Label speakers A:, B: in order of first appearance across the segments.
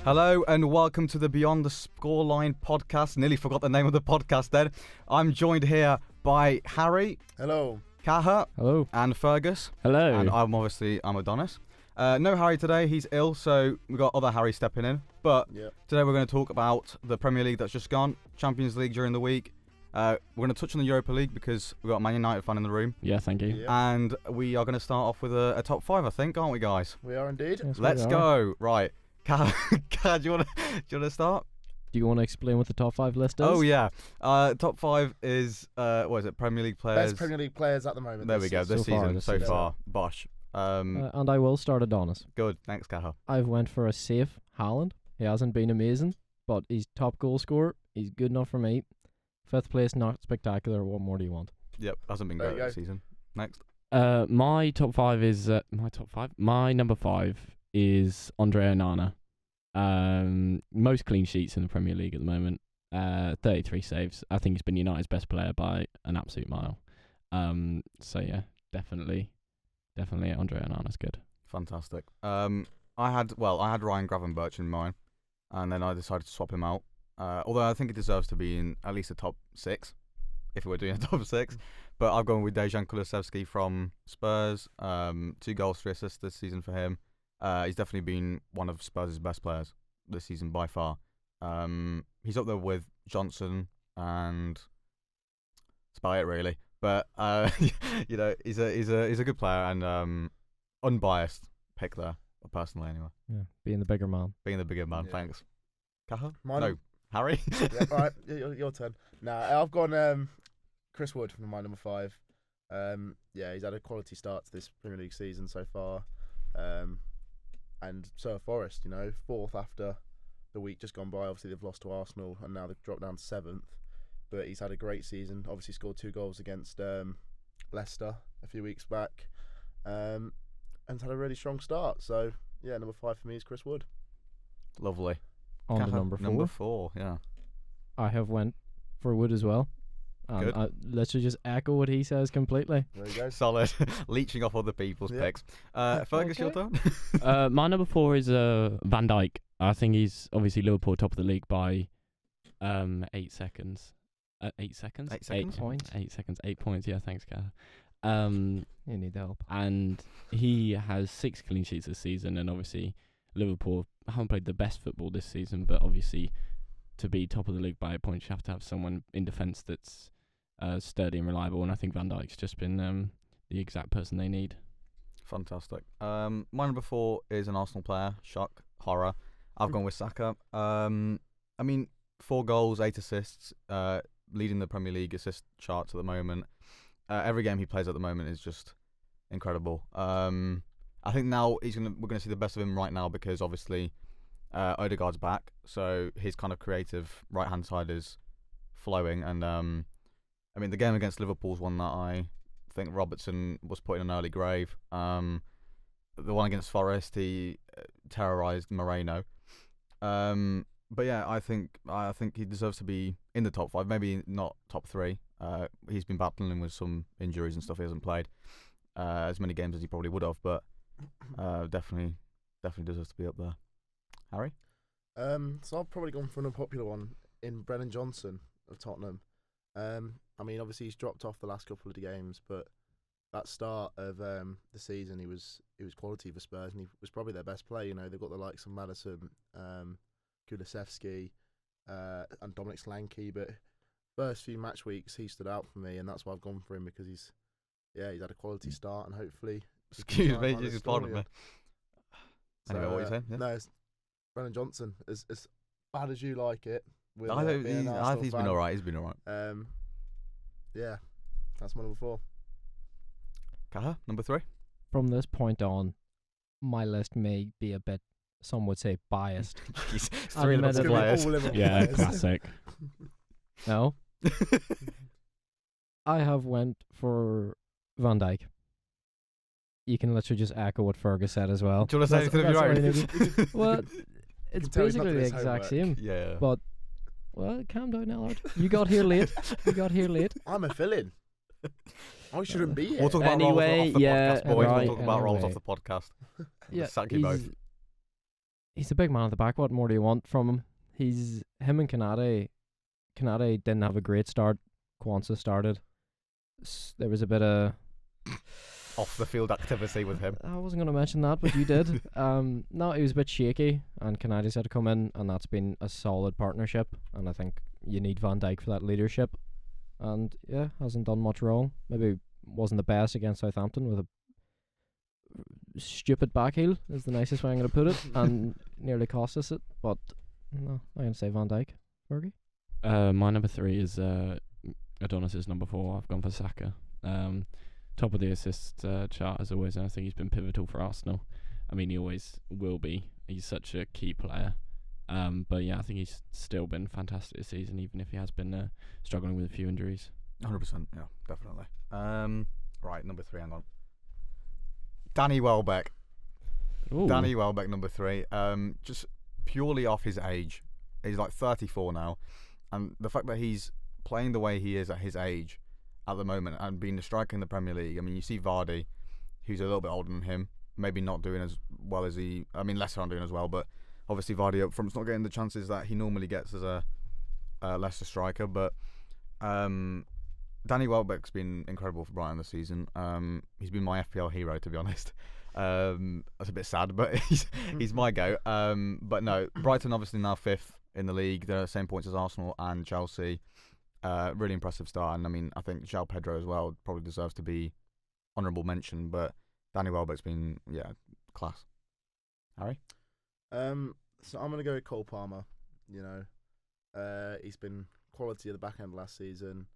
A: Hello and welcome to the Beyond the Scoreline podcast. Nearly forgot the name of the podcast then. I'm joined here by Harry.
B: Hello.
A: Cahir.
C: Hello.
A: And Fergus.
D: Hello.
A: And I'm Adonis. No Harry today, he's ill, so we've got other Harry stepping in. But today we're going to talk about the Premier League that's just gone, Champions League during the week. We're going to touch on the Europa League because we've got a Man United fan in the room.
D: Yeah, thank you.
B: Yep.
A: And we are going to start off with a top five, I think, aren't we, guys?
B: We are indeed.
C: Yes,
A: Let's go. Right. Cahir, do you want to start?
C: Do you want to explain what the top 5 list is?
A: Oh yeah, top 5 is what is it? Premier League players.
B: Best Premier League players at the moment.
A: There we go. This season so
C: season.
A: far. Bosh.
C: And I will start Adonis.
A: Good. Thanks, Cahir.
C: I've went for a safe Haaland. He hasn't been amazing, but he's top goal scorer. He's good enough for me. 5th place, not spectacular. What more do you want?
A: Yep, hasn't been
B: There
A: great
B: you
A: this
B: go.
A: season. Next.
D: My top 5 is My number 5 is Andre Onana. Most clean sheets in the Premier League at the moment. 33 saves. I think he's been United's best player by an absolute mile. So yeah, definitely Andre Onana's good.
A: Fantastic. I had Ryan Gravenberch in mine, and then I decided to swap him out. Although I think he deserves to be in at least the top 6, if we're doing a top 6. But I've gone with Dejan Kulusevski from Spurs. 2 goals, 3 assists this season for him. He's definitely been one of Spurs' best players this season by far. He's up there with Johnson and that's about it really. But he's a good player and unbiased pick there, personally anyway.
C: Yeah, being the bigger man.
A: Being the bigger man,
B: Yeah.
A: thanks. Cahir?
B: Mine.
A: No, Harry.
B: Yeah, all right, your turn. Nah, I've gone Chris Wood from my number 5. He's had a quality start to this Premier League season so far. And so have Forest, 4th after the week just gone by. Obviously, they've lost to Arsenal and now they've dropped down to 7th. But he's had a great season. Obviously, scored 2 goals against Leicester a few weeks back. And had a really strong start. So, yeah, number 5 for me is Chris Wood.
A: Lovely.
C: On to
A: Cahir,
C: number 4.
A: Number 4, yeah.
C: I have went for Wood as well.
A: Good.
C: And let's just echo what he says completely.
B: There you go.
A: Solid. Leeching off other people's
B: Yeah.
A: picks. Fergus, your turn?
D: My number 4 is Van Dijk. I think he's obviously Liverpool top of the league by 8 seconds. 8 seconds?
A: 8 seconds?
C: 8 points.
D: 8 seconds. 8 points. Yeah, thanks, Cahir.
C: You need help.
D: And he has 6 clean sheets this season, and obviously Liverpool haven't played the best football this season, but obviously to be top of the league by 8 points, you have to have someone in defence that's sturdy and reliable, and I think Van Dijk's just been the exact person they need.
A: Fantastic. My number 4 is an Arsenal player. Shock. Horror. I've gone with Saka. 4 goals, 8 assists, leading the Premier League assist charts at the moment. Every game he plays at the moment is just incredible. I think now we're going to see the best of him right now because obviously Odegaard's back, so his kind of creative right-hand side is flowing. And the game against Liverpool's one that I think Robertson was put in an early grave. The one against Forest, he terrorised Moreno. But yeah, I think he deserves to be in the top 5, maybe not top 3. He's been battling with some injuries and stuff. He hasn't played as many games as he probably would have, but definitely deserves to be up there. Harry?
B: So I've probably gone for an unpopular one in Brennan Johnson of Tottenham. Obviously he's dropped off the last couple of games, but that start of the season, he was quality for Spurs, and he was probably their best player. They've got the likes of Maddison, Kulusevski, and Dominic Solanke, but first few match weeks he stood out for me, and that's why I've gone for him because he's had a quality start, and hopefully.
A: Excuse me, just pardon me. Anyway, what are you saying? Yeah?
B: No, it's Brennan Johnson, as bad as you like it. With,
A: I think
B: being an
A: he's
B: Arsenal
A: been
B: fan.
A: alright. He's been alright.
B: That's my number 4.
A: Cahir, number 3.
C: From this point on, my list may be a bit, some would say, biased.
A: Jeez,
C: I
A: 3
C: admit
A: Liverpool
C: it.
A: players.
B: All Liverpool
D: Yeah,
B: players.
D: classic.
C: No? I have went for Van Dijk. You can literally just echo what Fergus said as well.
A: Do you want to say anything of your
C: That's
A: own?
C: all I needed. Well, it's
B: tell he's not
C: basically
B: done
C: the
B: his
C: exact
B: homework.
C: same.
A: Yeah.
C: But, well, calm down, Allard. You got here late.
B: I'm a fill-in. I shouldn't be here.
A: We'll talk about
D: Anyway,
A: roles off the
D: yeah,
A: podcast, boys.
D: right,
A: We'll talk about roles off
C: anyway.
A: the podcast.
C: Yeah,
A: Sack you both.
C: he's a big man at the back. What more do you want from him? Him and Kanade. Kanade didn't have a great start. Kwanzaa started. There was a bit of
A: Off the field activity with him.
C: I wasn't going to mention that, but you did. No, he was a bit shaky, and Kanady's had to come in, and that's been a solid partnership. And I think you need Van Dijk for that leadership. And yeah, hasn't done much wrong. Maybe wasn't the best against Southampton with a stupid back heel, is the nicest way I'm going to put it, and nearly cost us it. But no, I'm going to say Van Dijk. Fergie?
D: My number 3 is Adonis' number 4. I've gone for Saka. Top of the assist chart as always, and I think he's been pivotal for Arsenal. I mean, he always will be. He's such a key player. But yeah, I think he's still been fantastic this season, even if he has been struggling with a few injuries.
A: 100%, yeah, definitely. Right, number 3, hang on. Danny Welbeck.
D: Ooh.
A: Danny Welbeck, number 3. Just purely off his age. He's like 34 now. And the fact that he's playing the way he is at his age at the moment and being a striker in the Premier League. I mean, you see Vardy, who's a little bit older than him, maybe not doing as well as Leicester aren't doing as well, but obviously Vardy up front's not getting the chances that he normally gets as a Leicester striker. But Danny Welbeck's been incredible for Brighton this season. He's been my FPL hero, to be honest. That's a bit sad, but he's my go. But no, Brighton obviously now 5th in the league. They're the same points as Arsenal and Chelsea. Really impressive start, and I mean, I think João Pedro as well probably deserves to be honourable mention, but Danny Welbeck's been, class. Harry?
B: So I'm going to go with Cole Palmer. You know, he's been quality at the back end last season.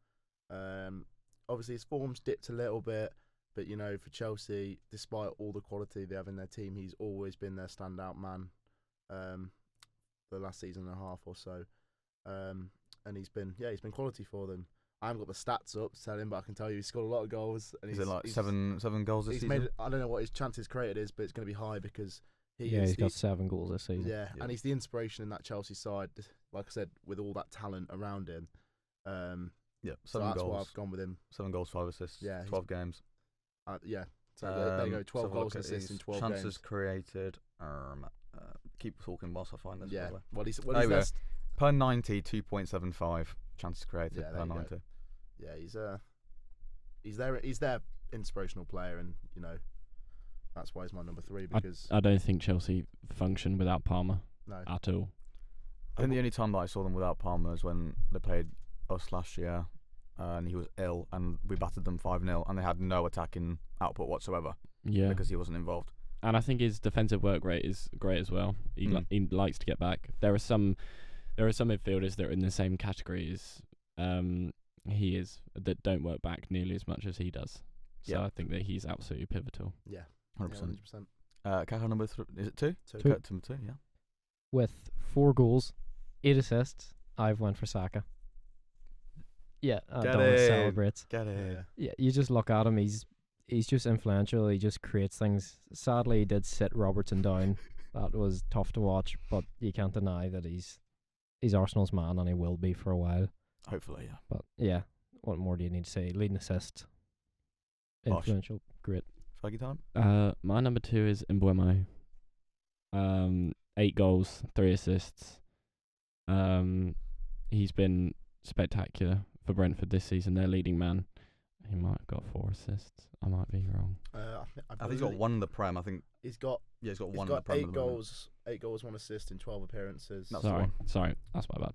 B: Obviously his form's dipped a little bit, but you know, for Chelsea, despite all the quality they have in their team, he's always been their standout man the last season and a half or so. And he's been quality for them. I haven't got the stats up to tell him, but I can tell you he's scored a lot of goals. And
A: is it like seven goals this season?
B: I don't know what his chances created is, but it's going to be high because
C: he's got 7 goals this season.
B: Yeah, and he's the inspiration in that Chelsea side. Like I said, with all that talent around him.
A: Yeah, 7
B: so that's
A: goals.
B: why I've gone with him.
A: 7 goals, 5 assists. Yeah, 12 games.
B: Yeah. So there you go. 12 goals and assists in 12 games.
A: Chances created. Keep talking whilst I find this.
B: Yeah.
A: Well,
B: he's
A: per 90, 2.75 chances created per 90.
B: Go. Yeah, he's their inspirational player, and you know that's why he's my number 3 because
D: I don't think Chelsea function without Palmer at all.
A: I think the only time that I saw them without Palmer is when they played us last year, and he was ill, and we battered them 5-0, and they had no attacking output whatsoever.
D: Yeah,
A: because he wasn't involved.
D: And I think his defensive work rate is great as well. He likes to get back. There are some midfielders that are in the same category as he is that don't work back nearly as much as he does. So I think that he's absolutely pivotal.
B: Yeah,
A: 100%. Cahir number 3, is it 2?
B: 2.
A: Number 2, yeah.
C: With 4 goals, 8 assists, I've went for Saka. Yeah, Adonis celebrates.
A: Get it.
C: Yeah, you just look at him. He's just influential. He just creates things. Sadly, he did sit Robertson down. That was tough to watch, but you can't deny that he's Arsenal's man, and he will be for a while.
A: Hopefully, yeah.
C: But yeah, what more do you need to say? Leading assist, influential, great.
A: Fergie time.
D: My number 2 is Mbeumo. 8 goals, 3 assists. He's been spectacular for Brentford this season. Their leading man. He might have got 4 assists. I might be wrong.
A: I think he's got 1 in the Prem. I think
B: he's got
A: 1 in the Prem.
B: 8 goals, 1 assist in 12 appearances.
D: Sorry, that's my bad.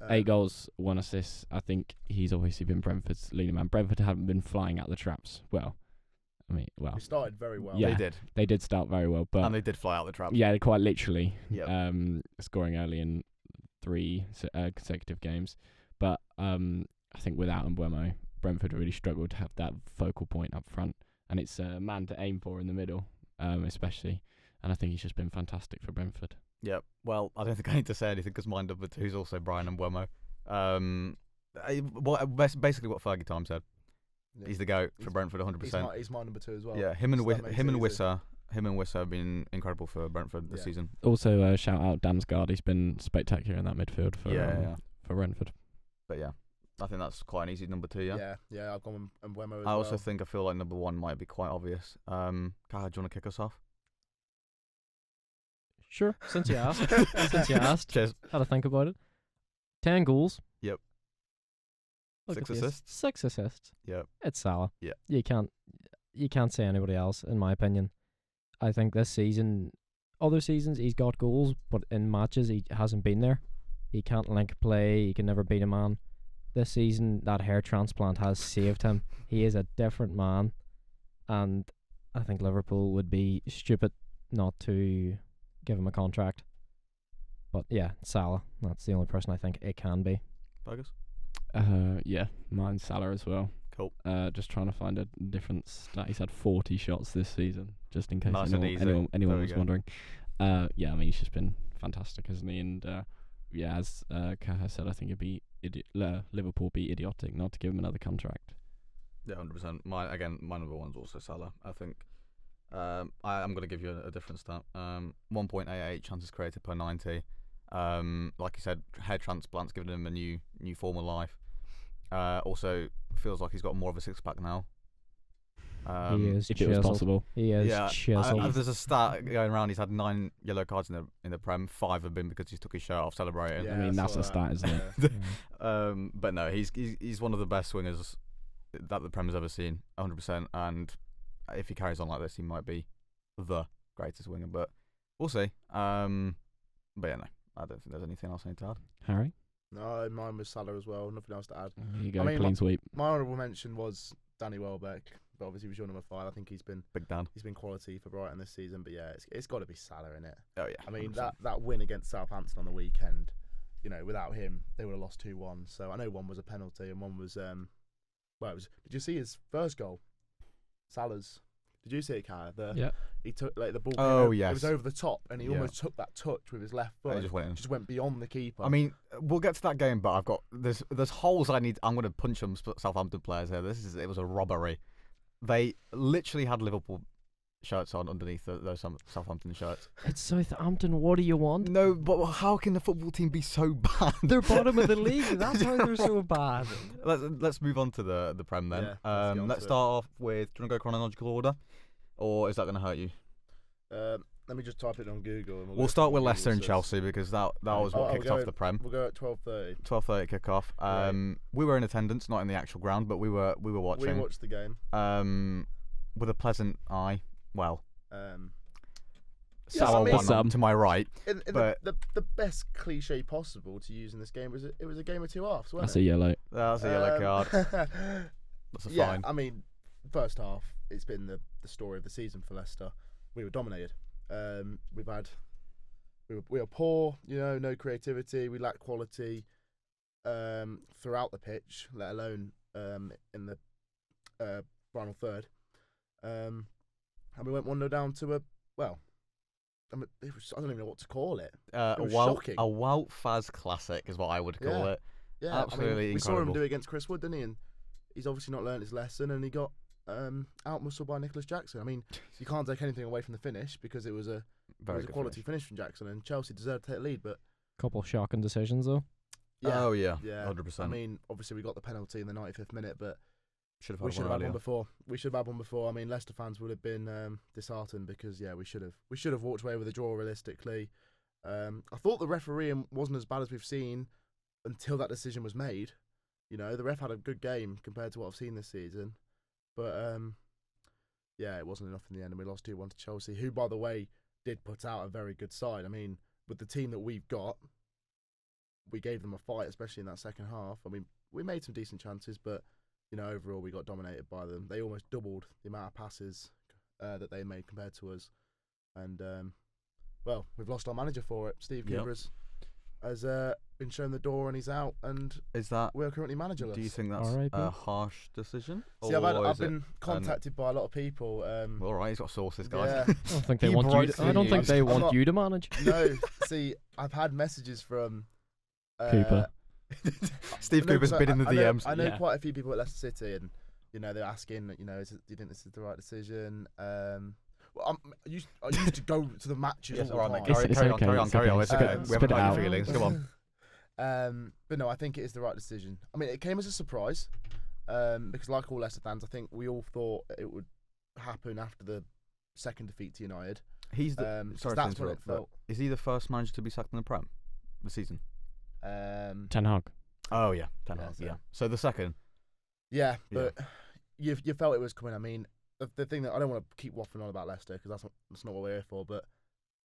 D: 8 goals, 1 assist. I think he's obviously been Brentford's leading man. Brentford haven't been flying out the traps. They
B: started very well.
D: Yeah,
A: they
D: did start very well, but
A: and they did fly out the traps.
D: Yeah, quite literally.
A: Yep.
D: Scoring early in 3 consecutive games, but I think without Mbeumo, Brentford really struggled to have that focal point up front, and it's a man to aim for in the middle, especially. And I think he's just been fantastic for Brentford.
A: Yeah. Well, I don't think I need to say anything because my number 2 is also Brian Mbeumo. Basically what Fergie Time said. Yeah. He's the GOAT for Brentford, 100%.
B: He's my number 2 as well.
A: Yeah. Him and Wissa have been incredible for Brentford this season.
D: Also, shout out Damsgaard. He's been spectacular in that midfield for Brentford.
A: But yeah. I think that's quite an easy number 2, yeah?
B: Yeah, I've gone Mbeumo as well.
A: I also think I feel like number 1 might be quite obvious. Cahir, do you want to kick us off?
C: Sure. Since you asked,
A: Cheers.
C: had to think about it. 10 goals.
A: Yep.
C: Look
A: 6
C: at this.
A: assists.
C: 6 assists.
A: Yep.
C: It's Salah.
A: Yeah.
C: You can't say anybody else, in my opinion. I think this season, other seasons he's got goals, but in matches he hasn't been there. He can't link play. He can never beat a man. This season, that hair transplant has saved him. He is a different man, and I think Liverpool would be stupid not to give him a contract. But yeah, Salah. That's the only person I think it can be.
A: Fergus?
D: Yeah, mine's Salah as well.
A: Cool.
D: Just trying to find a different stat. He's had 40 shots this season, just in case
A: Nice and easy.
D: anyone
A: There we
D: was
A: go.
D: wondering. Yeah, I mean, he's just been fantastic, hasn't he? And yeah, as Cahir said, I think it'd be Liverpool be idiotic not to give him another contract.
A: Yeah, 100%. My number one's also Salah. I think I'm going to give you a different stat. 1.88 chances created per 90. Like you said, hair transplants giving him a new form of life. Also feels like he's got more of a six-pack now.
C: He is
D: If it was
C: chiseled.
D: possible.
C: He is
A: Yeah,
C: chiseled.
A: there's a stat going around. He's had 9 yellow cards in the Prem. 5 have been because he took his shirt off celebrating.
D: I mean, that's
B: saw
D: a stat,
B: that.
D: isn't it?
B: Yeah.
A: But no, he's one of the best swingers that the Prem has ever seen, 100%. And if he carries on like this, he might be the greatest winger. But we'll see. But yeah, no, I don't think there's anything else I need to add.
D: Harry?
B: No, mine was Salah as well. Nothing else to add.
D: There you go,
B: I mean,
D: clean sweep.
B: My honourable mention was Danny Welbeck, but obviously he was your number 5. I think he's been
A: Big Dan.
B: quality for Brighton this season. But yeah, it's got to be Salah in it.
A: Oh yeah.
B: I mean
A: 100%.
B: that win against Southampton on the weekend, you know, without him they would have lost 2-1. So I know one was a penalty and one was did you see his first goal? Salah's. Did you see it, Cahir?
C: Yeah.
B: He took the ball.
A: Oh,
B: It
A: yes.
B: was over the top, and he
A: Yeah.
B: almost took that touch with his left foot.
A: He just went in.
B: Just went beyond the keeper.
A: I mean, we'll get to that game, but I've got there's holes I'm going to punch some Southampton players here. It was a robbery. They literally had Liverpool shirts on underneath those Southampton shirts.
C: It's Southampton. What do you want?
A: No, but how can the football team be so bad?
C: They're bottom of the league. That's how they're so bad.
A: Let's move on to the Prem then.
B: Yeah, let's get on
A: Let's
B: to it.
A: start off with. Do you want to go chronological order, or is that going to hurt you?
B: Let me just type it on Google. And
A: We'll
B: go
A: start
B: through
A: with
B: what
A: Leicester
B: Google
A: and
B: says.
A: Chelsea because that was what
B: Oh,
A: kicked
B: we'll
A: off
B: go-
A: the Prem.
B: We'll go at 12:30.
A: 12:30 kickoff.
B: Right.
A: We were in attendance, not in the actual ground, but we were watching.
B: We watched the game.
A: With a pleasant eye. Well,
B: Yeah,
A: Salah
B: I mean-
A: won to my right.
B: In
A: But-
B: the best cliche possible to use in this game was it was a game of 2 halves, wasn't
D: That's a
B: it?
D: yellow.
A: That's a yellow card.
B: card.
A: That's a
B: Yeah,
A: fine.
B: I mean, first half it's been the story of the season for Leicester. We were dominated. We were poor, you know, no creativity. We lacked quality throughout the pitch, let alone in the final third. And we went 1-0 down to I don't even know what to call it.
A: A
B: was
A: Wout
B: shocking.
A: Faz classic is what I would call
B: Yeah.
A: it.
B: Yeah,
A: Absolutely
B: we saw him
A: incredible.
B: do it against Chris Wood, didn't he? And he's obviously not learned his lesson, and he got out-muscled by Nicholas Jackson. I mean, you can't take anything away from the finish because it was a
A: Very good
B: quality
A: finish.
B: finish from Jackson, and Chelsea deserved to take the lead. But
C: Couple shocking decisions though.
B: yeah,
A: Oh yeah,
B: yeah,
A: 100%.
B: I mean, obviously we got the penalty in the 95th minute, but
A: should
B: we
A: have
B: should
A: had
B: have
A: one
B: had
A: earlier.
B: one before. We should have had one before. I mean, Leicester fans would have been disheartened because we should have walked away with a draw realistically. I thought the refereeing wasn't as bad as we've seen until that decision was made. You know, the ref had a good game compared to what I've seen this season, but yeah, it wasn't enough in the end, and we lost 2-1 to Chelsea, who, by the way, did put out a very good side. I mean, with the team that we've got, we gave them a fight, especially in that second half. I mean, we made some decent chances, but you know, overall we got dominated by them. They almost doubled the amount of passes that they made compared to us, and well, we've lost our manager for it. Steve
A: Yep.
B: Cooper has been shown the door, and he's out, and
A: Is that?
B: we're currently managerless.
A: Do you think that's
C: R.I.P.
A: a harsh decision?
B: See,
A: or
B: I've
A: is
B: been contacted by a lot of people.
A: Well, all right, he's got sources, guys.
B: Yeah.
C: I don't think they
A: He
C: want you.
A: broke
C: I don't
A: the
C: think
A: news.
C: they
B: I'm
C: want
B: not-
C: you to manage.
B: No, see, I've had messages from
D: Cooper.
A: Steve
B: no,
A: Cooper's
B: 'cause
A: been in the DMs.
B: I know
D: Yeah.
B: quite a few people at Leicester City, and you know they're asking, you know, do you think this is the right decision? Well, I used to go to the matches
A: Yes,
B: all
A: all
B: the
A: right,
B: time.
A: mate.
D: It's
A: Carry on,
D: okay,
A: carry on,
D: it's
A: carry on.
D: okay.
A: It's okay. We
B: Spit
A: haven't
D: it
A: got
D: out.
A: your feelings. Come on.
B: But no, I think it is the right decision. I mean, it came as a surprise because, like all Leicester fans, I think we all thought it would happen after the second defeat to United.
A: He's the
B: So
A: sorry to
B: that's when it
A: interrupt, but
B: felt.
A: is he the first manager to be sacked in the Prem this season?
D: Ten Hag.
A: Oh yeah, Ten
B: Yeah,
A: Hag.
B: so-
A: Yeah. So the second.
B: Yeah,
A: Yeah.
B: but you felt it was coming. I mean, the thing that I don't want to keep waffling on about Leicester because that's not what we're here for. But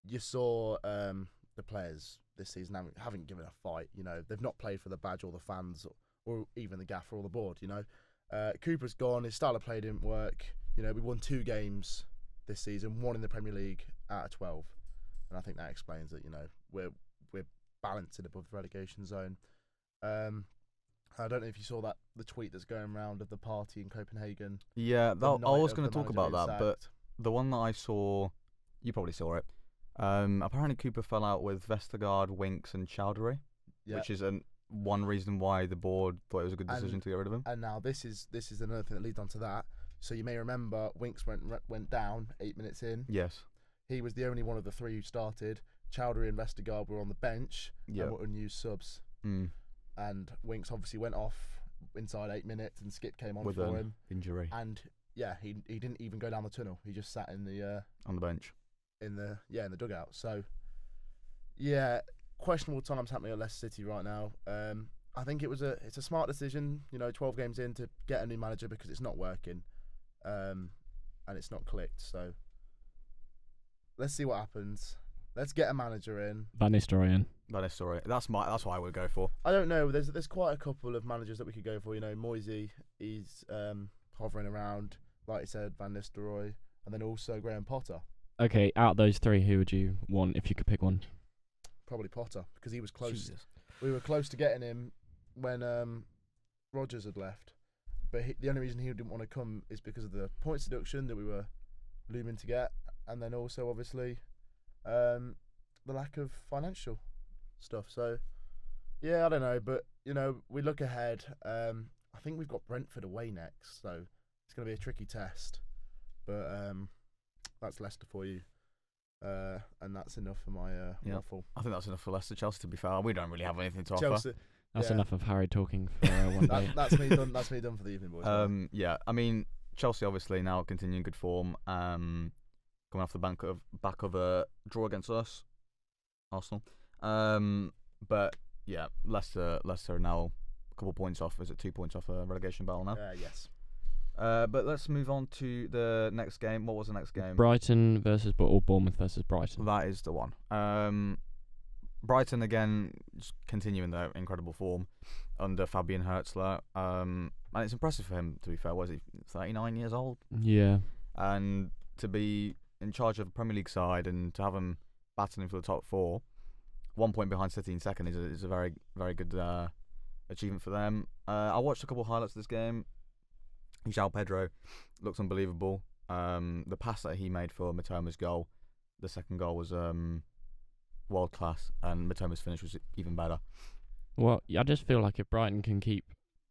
B: you saw the players this season haven't given a fight. You know, they've not played for the badge or the fans or even the gaffer or the board. You know, Cooper's gone. His style of play didn't work. You know, we won 2 games this season, 1 in the Premier League out of 12, and I think that explains that. You know, we're balancing above the relegation zone. I don't know if you saw the tweet that's going around of the party in Copenhagen.
A: Yeah,
B: the
A: I
B: night
A: was
B: of
A: going
B: the
A: to talk
B: manager
A: about
B: being
A: that, but
B: sacked.
A: the one that I saw, you probably saw it. Apparently Cooper fell out with Vestergaard, Winks, and Chowdhury,
B: Yeah.
A: which is one reason why the board thought it was a good
B: And-
A: decision to get rid of him.
B: And now this is another thing that leads on to that. So you may remember Winks went down 8 minutes in.
A: Yes.
B: He was the only one of the 3 who started. Chowdhury and Vestergaard were on the bench
A: Yeah.
B: and were unused subs.
A: Mm.
B: And Winks obviously went off inside 8 minutes, and Skip came on
A: With
B: for
A: an
B: him.
A: injury
B: And yeah, he didn't even go down the tunnel. He just sat in the
A: on the bench.
B: in the dugout. So yeah, questionable times happening at Leicester City right now. I think it's a smart decision. You know, 12 games in to get a new manager because it's not working, and it's not clicked. So let's see what happens. Let's get a manager in.
D: Van Nistelrooy.
A: That is sorry. That's what I would go for.
B: I don't know. There's quite a couple of managers that we could go for. You know, Moisey, he's hovering around. Like I said, Van Nistelrooy, and then also Graham Potter.
D: Okay, out of those 3, who would you want if you could pick one?
B: Probably Potter because he was close.
A: Jesus.
B: We were close to getting him when Rodgers had left, but the only reason he didn't want to come is because of the points deduction that we were looming to get, and then also obviously the lack of financial stuff. So yeah, I don't know, but you know, we look ahead. I think we've got Brentford away next, so it's going to be a tricky test. But that's Leicester for you, and that's enough for my
A: Yeah.
B: waffle.
A: I think that's enough for Leicester. Chelsea, to be fair, we don't really have anything to offer.
B: Chelsea.
D: That's
B: Yeah.
D: enough of Harry talking for one day.
B: That's me done. That's me done for the evening, boys.
A: Yeah, I mean Chelsea obviously now continuing good form. Coming off the back of a draw against us, Arsenal. But yeah, Leicester are now a couple points off. Is it 2 points off a relegation battle now?
B: Yes.
A: But let's move on to the next game. What was the next game?
D: Brighton versus or Bournemouth versus Brighton.
A: That is the one. Brighton again, just continuing their incredible form under Fabian Hertzler. And it's impressive for him, to be fair. Was he 39 years old?
D: Yeah.
A: And to be in charge of a Premier League side and to have him battling for the top 4, 1 point behind City in second is a very, very good achievement for them. I watched a couple of highlights of this game. João Pedro looks unbelievable. The pass that he made for Mitoma's goal, the second goal was world class, and Mitoma's finish was even better.
D: Well, I just feel like if Brighton can keep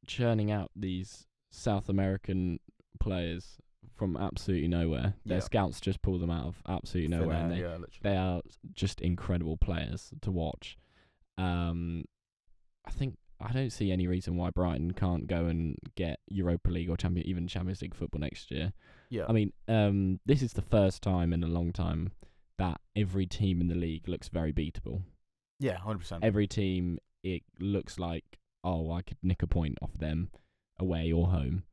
D: churning out these South American players from absolutely nowhere, their
A: Yeah.
D: scouts just pull them out of absolutely nowhere, and
A: Yeah, literally.
D: they are just incredible players to watch. I don't see any reason why Brighton can't go and get Europa League or even Champions League football next year.
A: Yeah.
D: I mean, this is the first time in a long time that every team in the league looks very beatable.
A: Yeah, 100%.
D: Every team, it looks like, oh, I could nick a point off them away or home.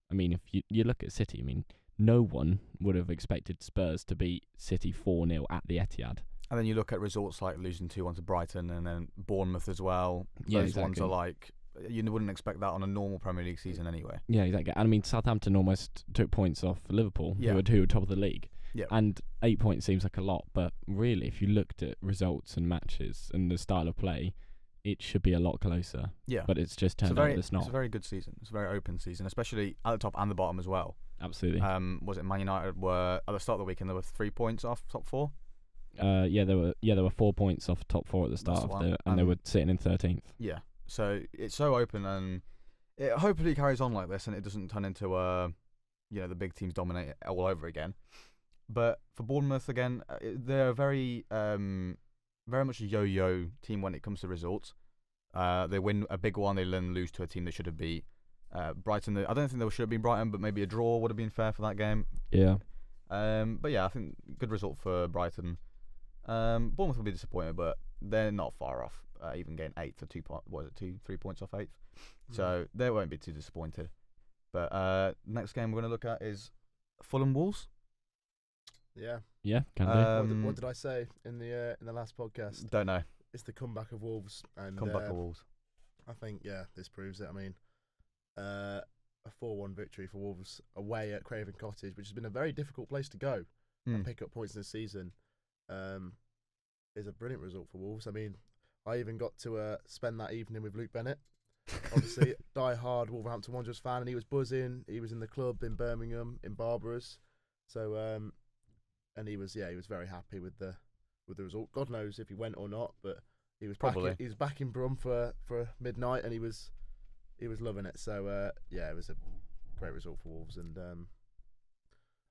D: I mean, if you look at City, I mean, no one would have expected Spurs to beat City 4-0 at the Etihad.
A: And then you look at results like losing 2-1 to Brighton and then Bournemouth as well.
D: Yeah,
A: Those ones
D: exactly.
A: are like, you wouldn't expect that on a normal Premier League season anyway.
D: Yeah, exactly. And I mean, Southampton almost took points off Liverpool,
A: Yeah.
D: who were top of the league.
A: Yeah.
D: And 8 points seems like a lot, but really, if you looked at results and matches and the style of play, it should be a lot closer.
A: Yeah.
D: But it's just turned out it's not.
A: It's a very good season. It's a very open season, especially at the top and the bottom as well.
D: Absolutely.
A: Was it Man United were at the start of the weekend? There were 3 points off top 4.
D: There were 4 points off top 4 at the start
A: That's
D: of
A: the one.
D: and they were sitting in 13th.
A: Yeah. So it's so open, and it hopefully carries on like this, and it doesn't turn into the big teams dominate it all over again. But for Bournemouth again, they're very much a yo-yo team when it comes to results. They win a big one, they then lose to a team they should have beat. Brighton, I don't think they should have been Brighton, but maybe a draw would have been fair for that game.
D: Yeah.
A: But yeah, I think good result for Brighton. Bournemouth will be disappointed, but they're not far off. Even getting 8th for 3 points off 8th. So they won't be too disappointed. But next game we're going to look at is Fulham Wolves.
B: Yeah.
D: Yeah, can do.
B: What did I say in the last podcast?
A: Don't know.
B: It's the comeback of Wolves, and
A: Comeback of Wolves.
B: I think this proves it. I mean, a 4-1 victory for Wolves away at Craven Cottage, which has been a very difficult place to go and pick up points this season, is a brilliant result for Wolves. I mean, I even got to spend that evening with Luke Bennett. Obviously, die-hard Wolverhampton Wanderers fan, and he was buzzing. He was in the club in Birmingham, in Barbaras. So, and he was very happy with the result. God knows if he went or not, but he was
A: Probably.
B: he was back in Brum for midnight, and he was loving it. So, it was a great result for Wolves, and I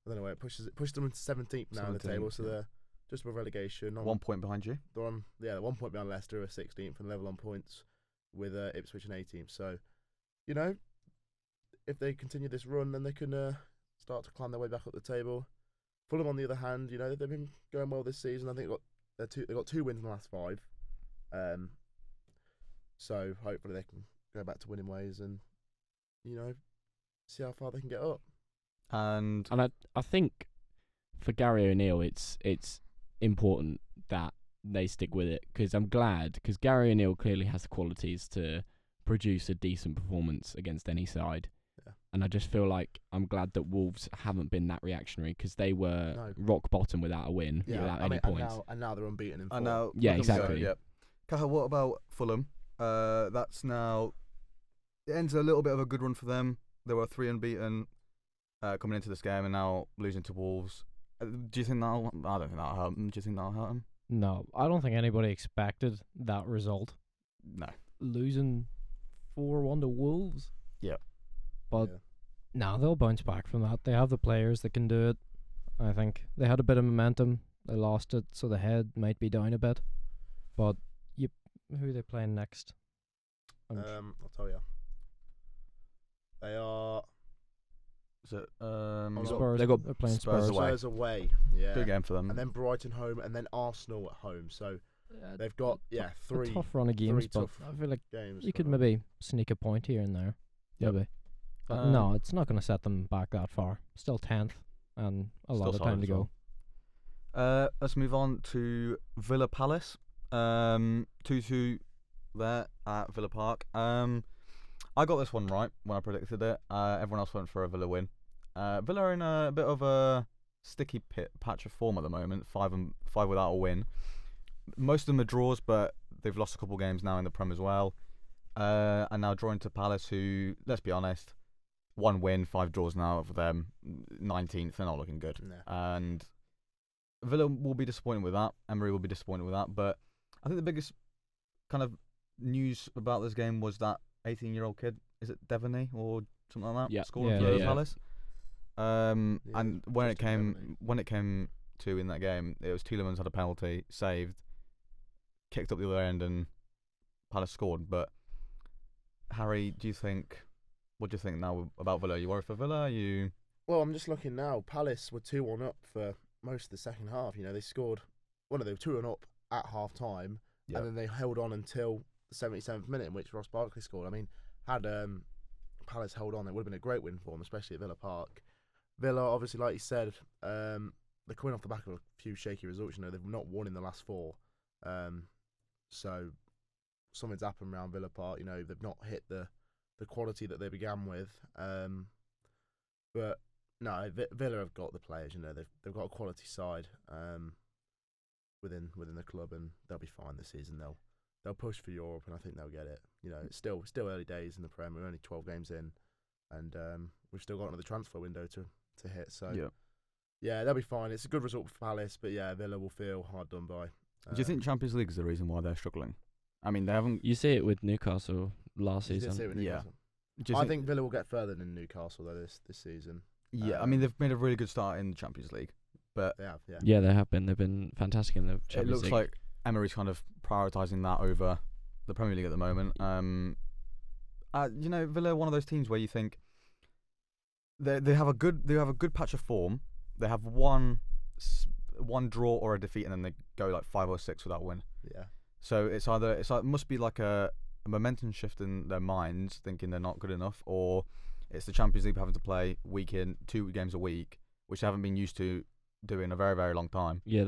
B: don't know where it pushed them into 17th now in the table, so they're just above relegation.
A: 1 point behind you.
B: They're on 1 point behind Leicester, are 16th and level on points with Ipswich and 18th. So, if they continue this run, then they can start to climb their way back up the table. Fulham, on the other hand, they've been going well this season. I think they got 2 wins in the last 5. So hopefully they can go back to winning ways and see how far they can get up.
A: And
D: I think for Gary O'Neill, it's important that they stick with it, because I'm glad, because Gary O'Neill clearly has the qualities to produce a decent performance against any side.
B: Yeah.
D: And I just feel like I'm glad that Wolves haven't been that reactionary, because they were rock bottom without a win, without any points.
B: And now they're unbeaten in 4.
A: And now,
D: Yeah, exactly.
A: Yep. Cahir, what about Fulham? That's now, it ends a little bit of a good run for them. They were 3 unbeaten coming into this game, and now losing to Wolves. Do you think that'll? I don't think that'll help them. Do you think that'll help them?
C: No, I don't think anybody expected that result.
A: No.
C: Losing 4-1 to Wolves.
A: Yep.
C: But no, they'll bounce back from that. They have the players that can do it. I think they had a bit of momentum. They lost it, so the head might be down a bit. But who are they playing next?
B: I'll tell you. They are.
C: Spurs.
A: They got
C: They're playing
A: Spurs
C: Spurs.
A: away.
B: Spurs away. Yeah.
A: Good game for them.
B: And then Brighton home, and then Arsenal at home. So they've got 3
C: a tough run of games, but
B: tough
C: I feel like
B: games.
C: you could maybe sneak a point here and there.
A: Yep.
C: Maybe. But no, it's not going to set them back that far. Still 10th and a lot of time to go.
A: Let's move on to Villa Palace. 2-2 there at Villa Park. I got this one right when I predicted it. Everyone else went for a Villa win. Villa are in a bit of a sticky patch of form at the moment. 5 without a win. Most of them are draws, but they've lost a couple games now in the Prem as well. And now drawing to Palace, who, let's be honest, 1 win, 5 draws now for them. 19th, they're not looking good.
B: No.
A: And Villa will be disappointed with that. Emery will be disappointed with that. But I think the biggest kind of news about this game was that 18-year-old kid, is it Devaney or something like that?
D: Yeah.
A: Scored for Palace. And when it came to in that game, it was Tielemans had a penalty, saved, kicked up the other end, and Palace scored. But Harry, what do you think now about Villa? Are you worried for Villa?
B: Well, I'm just looking now. Palace were 2-1 up for most of the second half. They scored. They were 2-1 up at half time, and then they held on until the 77th minute, in which Ross Barkley scored. I mean, had Palace held on, it would have been a great win for them, especially at Villa Park. Villa, obviously, like you said, they're coming off the back of a few shaky results. They've not won in the last 4, so something's happened around Villa Park. They've not hit the quality that they began with. But no, Villa have got the players. They've got a quality side within the club, and they'll be fine this season. They'll push for Europe, and I think they'll get it. It's still early days in the Prem. We're only 12 games in, and we've still got another transfer window to hit. So yeah, they'll be fine. It's a good result for Palace, but yeah, Villa will feel hard done by.
A: Do you think Champions League is the reason why they're struggling? I mean, they haven't.
D: You see it with Newcastle last
B: You did
D: season.
B: see it with Newcastle. I think Villa will get further than Newcastle though this season.
A: Yeah, I mean they've made a really good start in the Champions League, but
B: They have, yeah.
D: Yeah, they have been. They've been fantastic in the
A: it
D: Champions
A: looks
D: League.
A: like Emery's kind of prioritising that over the Premier League at the moment. Villa are one of those teams where you think they have a good patch of form, they have one draw or a defeat, and then they go like 5 or 6 without a win.
B: Yeah.
A: So it must be like a momentum shift in their minds, thinking they're not good enough, or it's the Champions League having to play 2 games a week, which they haven't been used to doing a very, very long time.
D: Yeah,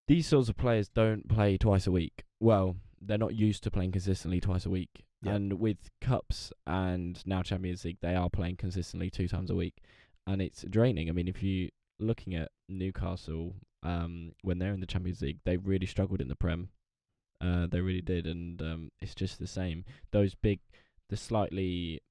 D: these sorts of players don't play twice a week. Well, they're not used to playing consistently twice a week.
A: Yeah.
D: And with Cups and now Champions League, they are playing consistently 2 times a week. And it's draining. I mean, if you're looking at Newcastle, when they're in the Champions League, they really struggled in the Prem. They really did. And it's just the same. The slightly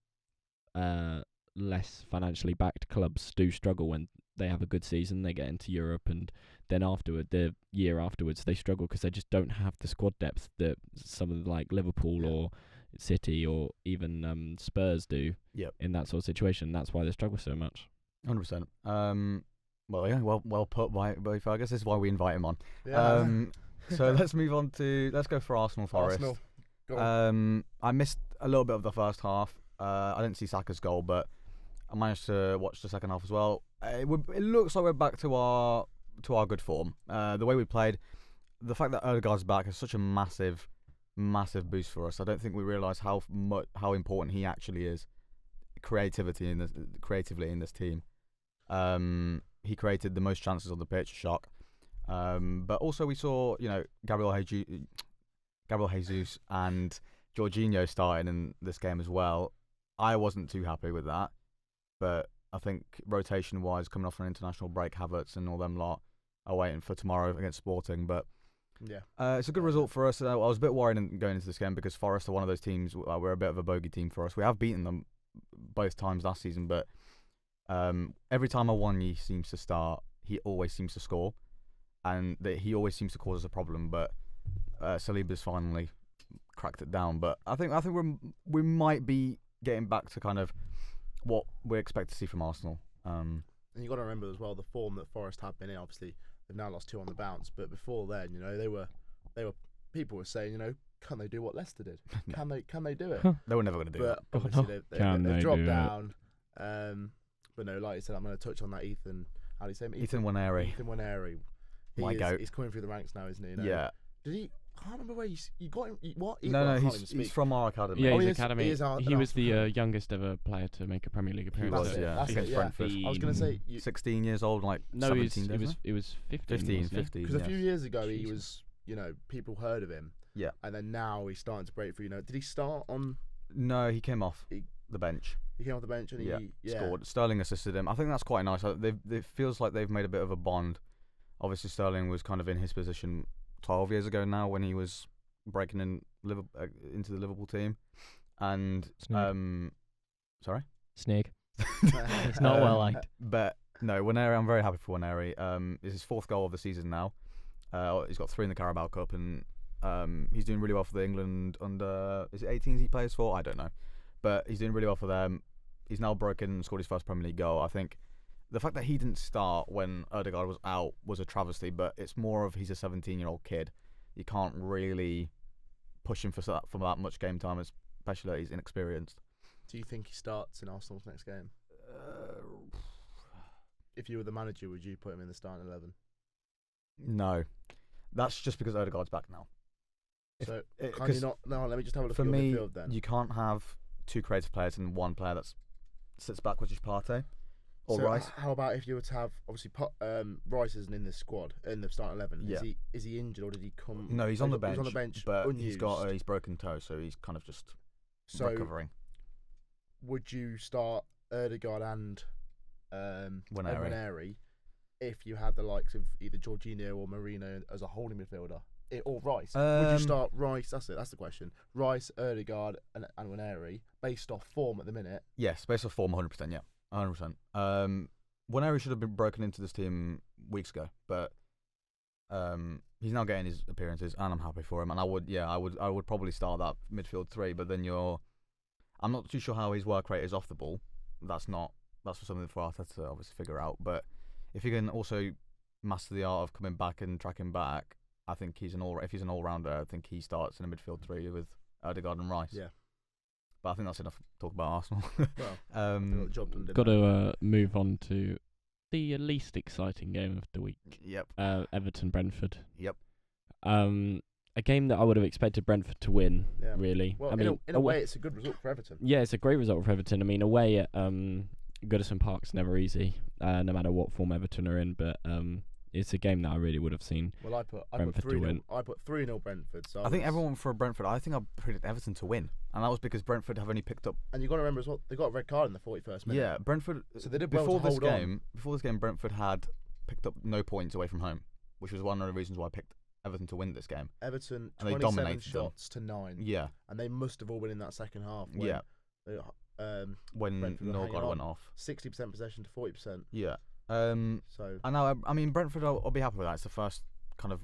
D: less financially backed clubs do struggle when they have a good season. They get into Europe, and then the year afterwards, they struggle because they just don't have the squad depth that some of like Liverpool or City or even Spurs do.
A: Yep.
D: In that sort of situation. That's why they struggle so much.
A: 100%. Well, yeah, well put by Fergus. This is why we invite him on.
B: Yeah.
A: So let's go for Arsenal Forest.
B: Arsenal. Go on.
A: I missed a little bit of the first half. I didn't see Saka's goal, but I managed to watch the second half as well. It looks like we're back to our good form. The way we played, the fact that Odegaard's back is such a massive boost for us. I don't think we realise how important he actually is. Creatively in this team. He created the most chances on the pitch. Shock. But also we saw, Gabriel Jesus and Jorginho starting in this game as well. I wasn't too happy with that, but I think rotation-wise, coming off an international break, Havertz and all them lot are waiting for tomorrow against Sporting. But
B: Yeah.
A: it's a good result for us. I was a bit worried going into this game because Forest are one of those teams. We're a bit of a bogey team for us. We have beaten them both times last season, but every time Awoniyi seems to start, he always seems to score, and he always seems to cause us a problem. But Saliba's finally cracked it down. But I think we might be getting back to kind of what we expect to see from Arsenal.
B: And you got to remember as well the form that Forest have been in. Obviously, they've now lost 2 on the bounce, but before then, they were people were saying, can they do what Leicester did? Can they do it?
A: They were never going to do
B: But
A: that.
B: obviously they've dropped
D: do it?
B: down. But no, like you said, I'm going to touch on that Ethan. How do you say him?
A: Ethan Waneri.
B: Ethan Waneri. He's coming through the ranks now, isn't he?
A: Yeah.
B: Did he? I can't remember where you got him. What?
A: No, he's from our academy.
D: Yeah,
B: Oh,
D: he's
B: he is-
D: academy.
B: he is
D: He was the
B: Arsenal.
D: youngest ever player to make a Premier League appearance.
A: was,
B: That's it,
A: yeah.
B: that's
A: Against
B: it, yeah.
A: Brentford.
B: I was going to say,
A: 16 years old, like
D: No,
A: 17,
D: it was 15.
A: 15,
D: wasn't it?
A: 15.
B: because a
A: yes.
B: few years ago he
D: Jesus.
B: was, people heard of him.
A: Yeah.
B: And then now he's starting to break through. Did he start on?
A: No, he came off the bench.
B: He came off the bench and he
A: Scored. Sterling assisted him. I think that's quite nice. It feels like they've made a bit of a bond. Obviously, Sterling was kind of in his position 12 years ago now when he was breaking into the Liverpool team. And
C: Snake.
A: sorry,
C: Snake. It's not well liked.
A: But no, Waneri. I'm very happy for Waneri. It's his 4th goal of the season now. He's got 3 in the Carabao Cup, and he's doing really well for the England under. Is it 18s he plays for? I don't know, but he's doing really well for them. He's now broken and scored his first Premier League goal. I think the fact that he didn't start when Odegaard was out was a travesty, but it's more of he's a 17-year-old kid. You can't really push him for that much game time, especially that he's inexperienced.
B: Do you think he starts in Arsenal's next game? If you were the manager, would you put him in the starting 11?
A: No, that's just because Odegaard's back now.
B: So can you not? No, let me just have a look
A: For
B: at your
A: me,
B: midfield then.
A: you can't have 2 creative players and 1 player that sits back, which is Partey or
B: So
A: Rice.
B: How about if you were to have obviously Rice isn't in the squad in the starting 11?
A: Yeah.
B: Is he injured or did he come?
A: No, he's on the bench.
B: He's on the bench,
A: but
B: unused.
A: he's broken toe, so he's kind of just
B: So
A: recovering.
B: would you start Odegaard and Waneri if you had the likes of either Jorginho or Marino as a holding midfielder? Or Rice? Would you start Rice? That's it. That's the question. Rice, Odegaard, and Waneri based off form at the minute.
A: Yes, based off form, 100%. Yeah, 100%. Waneri should have been broken into this team weeks ago, but he's now getting his appearances, and I'm happy for him. And I would probably start that midfield 3. But then I'm not too sure how his work rate is off the ball. That's for something for Arteta to obviously figure out. But if he can also master the art of coming back and tracking back, I think if he's an all-rounder, I think he starts in a midfield 3 with Odegaard and Rice.
B: Yeah.
A: But I think that's enough talk about Arsenal.
B: Well, job done, didn't
D: Got
B: they?
D: to move on to the least exciting game of the week.
A: Yep.
D: Everton Brentford.
A: Yep.
D: A game that I would have expected Brentford to win.
B: Yeah.
D: Really.
B: Well,
D: I mean,
B: in a way, it's a good result for Everton.
D: yeah, it's a great result for Everton. I mean, away at Goodison Park's never easy, no matter what form Everton are in. But it's a game that I really would have seen.
B: Well, I put
D: Brentford to
B: 3-0.
D: win.
B: I put 3-0 Brentford. So
A: I think everyone went for Brentford. I think I predicted Everton to win, and that was because Brentford have only picked up.
B: And you got to remember as well, they got a red card in the 41st minute.
A: Yeah, Brentford.
B: So they did well
A: before
B: to
A: this
B: hold
A: game.
B: on.
A: Before this game, Brentford had picked up no points away from home, which was one of the reasons why I picked Everton to win this game.
B: Everton
A: And they
B: 27
A: dominated
B: shots to 9.
A: Yeah,
B: And they must have all been in that second half. When
A: yeah.
B: they,
A: When
B: Brentford were hanging
A: Norgard
B: on.
A: went off.
B: 60% possession to 40%.
A: Yeah.
B: So
A: I know. I mean, Brentford. I'll be happy with that. It's the first kind of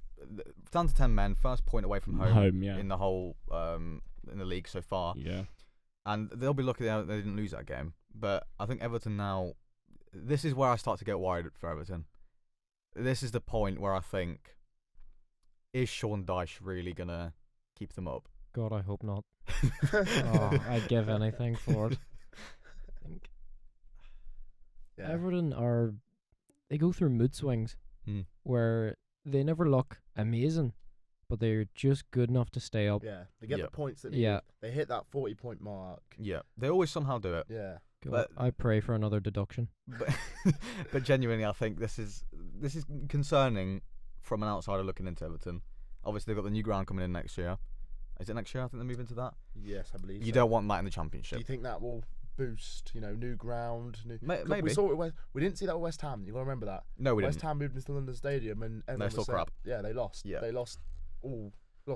A: down to 10 men, first point away from home,
D: yeah.
A: in the whole in the league so far.
D: Yeah.
A: And they'll be lucky they didn't lose that game. But I think Everton now. This is where I start to get worried for Everton. This is the point where I think, is Sean Dyche really gonna keep them up?
C: God, I hope not. Oh, I'd give anything for it. I think
B: yeah.
C: Everton they go through mood swings where they never look amazing, but they're just good enough to stay up.
B: Yeah, they get
A: Yeah.
B: the points that they
C: Yeah.
B: need. They hit that 40-point mark.
A: Yeah, they always somehow do it.
B: Yeah.
C: God,
A: But-
C: I pray for another deduction.
A: But, but genuinely, I think this is concerning from an outsider looking into Everton. Obviously, they've got the new ground coming in next year. Is it next year? I think they move into that.
B: Yes, I believe
A: You
B: so.
A: don't want that in the
B: Do
A: Championship.
B: you think that will boost, new ground?
A: Maybe.
B: We saw it with we didn't see that with West Ham. You got to remember that.
A: No, we
B: West
A: didn't.
B: Ham moved into London Stadium and everyone
A: still
B: was saying-
A: crap.
B: Yeah, they lost.
A: Yeah.
B: They lost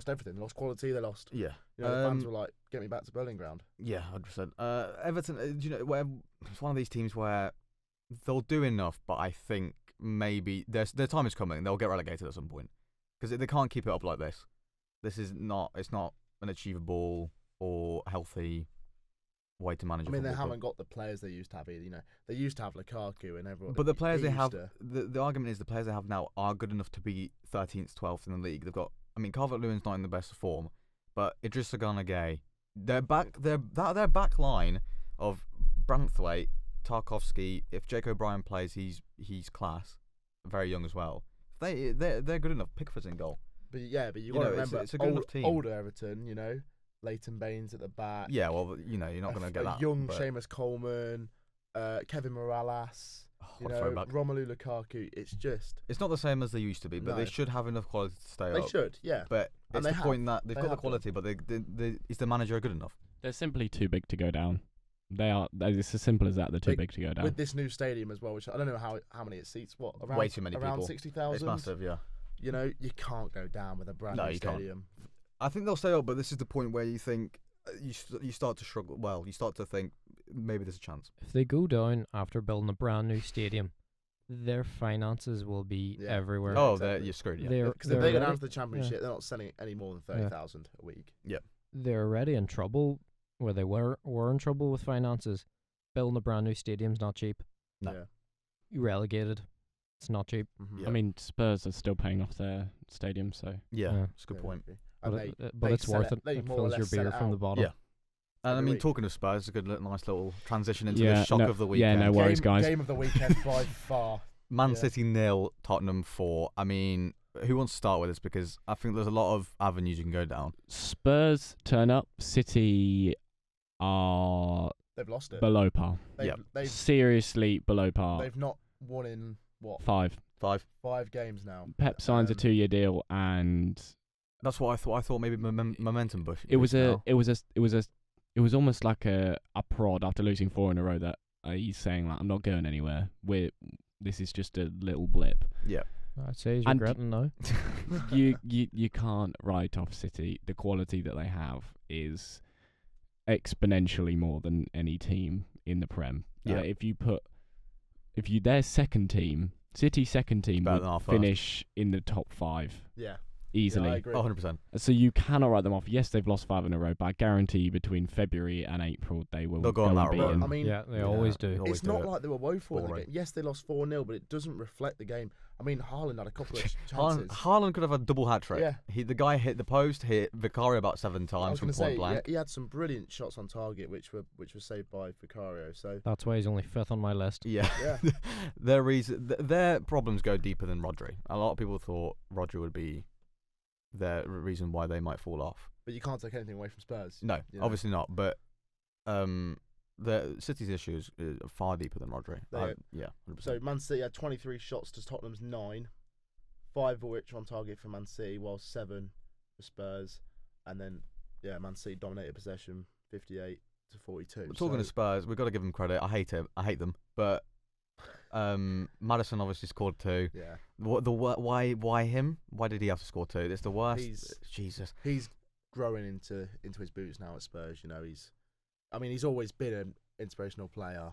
B: everything. They lost quality. They lost.
A: Yeah.
B: The fans were like, "Get me back to Berlin Ground."
A: Yeah, 100%. Everton, do you know, it's one of these teams where they'll do enough, but I think maybe their time is coming. They'll get relegated at some point because they can't keep it up like this. This is not. It's not an achievable or healthy way to manage.
B: I mean, they
A: football club.
B: haven't got the players they used to have either. They used to have Lukaku and everyone.
A: But the players they
B: used
A: have,
B: to-
A: the argument is the players they have now are good enough to be 13th, 12th in the league. They've got, I mean, Calvert-Lewin's not in the best form, but Idrissa Gana Gueye, their back line of Branthwaite, Tarkowski. If Jake O'Brien plays, he's class, very young as well. They're good enough. Pickford's in goal.
B: But you got to
A: know,
B: remember,
A: it's a good enough team.
B: older Everton. Leighton Baines at the back.
A: Yeah, well, you're not going to get that.
B: Young
A: but-
B: Seamus Coleman, Kevin Morales.
A: what a throwback.
B: Romelu Lukaku. It's just
A: It's not the same as they used to be, but
B: No.
A: they should have enough quality to stay
B: they
A: up.
B: should, yeah.
A: But
B: And
A: it's
B: they
A: the
B: have.
A: point that they've
B: They
A: got the
B: have done.
A: quality, but is the manager good enough?
D: They're simply too big to go down. They are. It's as simple as that. They're too
B: Big-
D: big to go down.
B: With this new stadium as well, which I don't know how many it seats. What around
A: Way too many
B: around
A: people.
B: 60,000.
A: It's massive, yeah.
B: You can't go down with a brand
A: No,
B: new
A: you can't.
B: stadium.
A: I think they'll stay up, but this is the point where you think you start to struggle. Well, you start to think maybe there's a chance.
C: If they go down after building a brand new stadium, their finances will be
B: Yeah.
C: everywhere.
A: Oh,
B: exactly.
A: you're screwed. Yeah.
C: They're
B: Because if they go down
C: already-
B: to the Championship, they're not selling any more than 30,000 a week.
C: they're already in trouble where they were in trouble with finances. Building a brand new stadium's not cheap.
A: No.
B: Yeah.
C: You relegated. It's not cheap.
B: Mhm.
A: Yeah.
D: I mean, Spurs are still paying off their stadium, so
A: Yeah,
C: Yeah.
A: that's a good point.
C: But,
B: And they
C: but
B: they
C: it's
B: sell
C: worth it.
B: They
C: It
B: more or
C: fills your
B: less sell
C: beer
B: it
C: from the
B: out.
C: bottom.
A: Yeah. And I
B: Every
A: mean,
B: week.
A: talking of Spurs, it's a good, nice little transition into
D: Yeah,
A: the shock
D: no-
A: of the
D: yeah,
A: weekend.
D: no worries, guys.
B: Game of the weekend by far.
A: Man
B: Yeah.
A: City 0, Tottenham 4. I mean, who wants to start with this? Because I think there's a lot of avenues you can go down.
D: Spurs turn up. City are
B: They've lost it.
D: below par.
B: They've
D: Seriously below par.
B: they've not won in what
D: 5.
B: 5 games now.
D: Pep signs a 2-year deal, and
A: That's what I thought. I thought maybe momentum bush.
D: it was
A: boost now.
D: it was almost like a prod after losing 4 in a row that he's saying like, I'm not going anywhere. This is just a little blip.
A: Yeah.
C: I'd say he's
D: And-
C: regretting now.
D: you can't write off City. The quality that they have is exponentially more than any team in the Prem.
A: Yeah.
D: If their second team, City's second team
A: Better
D: would
A: than our first.
D: finish in the top 5
B: Yeah.
D: easily.
B: Yeah, I agree.
A: 100%.
D: So you cannot write them off. Yes, they've lost 5 in a row, but I guarantee between February and April they will
A: They'll go on that run.
D: unbeaten.
B: I mean,
C: Yeah, they always do.
A: always
B: it's
A: do
B: not
A: it.
B: like they were woeful in the
A: Boring.
B: game. Yes, they lost 4-0, but it doesn't reflect the game. I mean, Haaland had a couple of
A: Haaland,
B: chances.
A: Haaland could have a double hat trick.
B: Yeah.
A: The guy hit the post, hit Vicario about 7
B: I
A: times
B: was
A: from
B: going to
A: point
B: say,
A: blank.
B: he had some brilliant shots on target, which were saved by Vicario. So
C: That's why he's only 5th on my list.
A: Yeah.
B: yeah,
A: Their problems go deeper than Rodri. A lot of people thought Rodri would be the reason why they might fall off.
B: but you can't take anything away from Spurs.
A: No,
B: You know.
A: obviously not. But the City's issues is far deeper than Rodri. Yeah, 100%.
B: So Man City had 23 shots to Tottenham's 9, 5 of which were on target for Man City, while 7 for Spurs, and then Man City dominated possession 58 to 42.
A: We're talking
B: so,
A: to Spurs, we've got to give them credit. I hate them, but Maddison obviously scored 2.
B: yeah,
A: Why him? Why did he have to score 2? It's the worst.
B: He's-
A: Jesus.
B: he's growing into his boots now at Spurs. You know, he's always been an inspirational player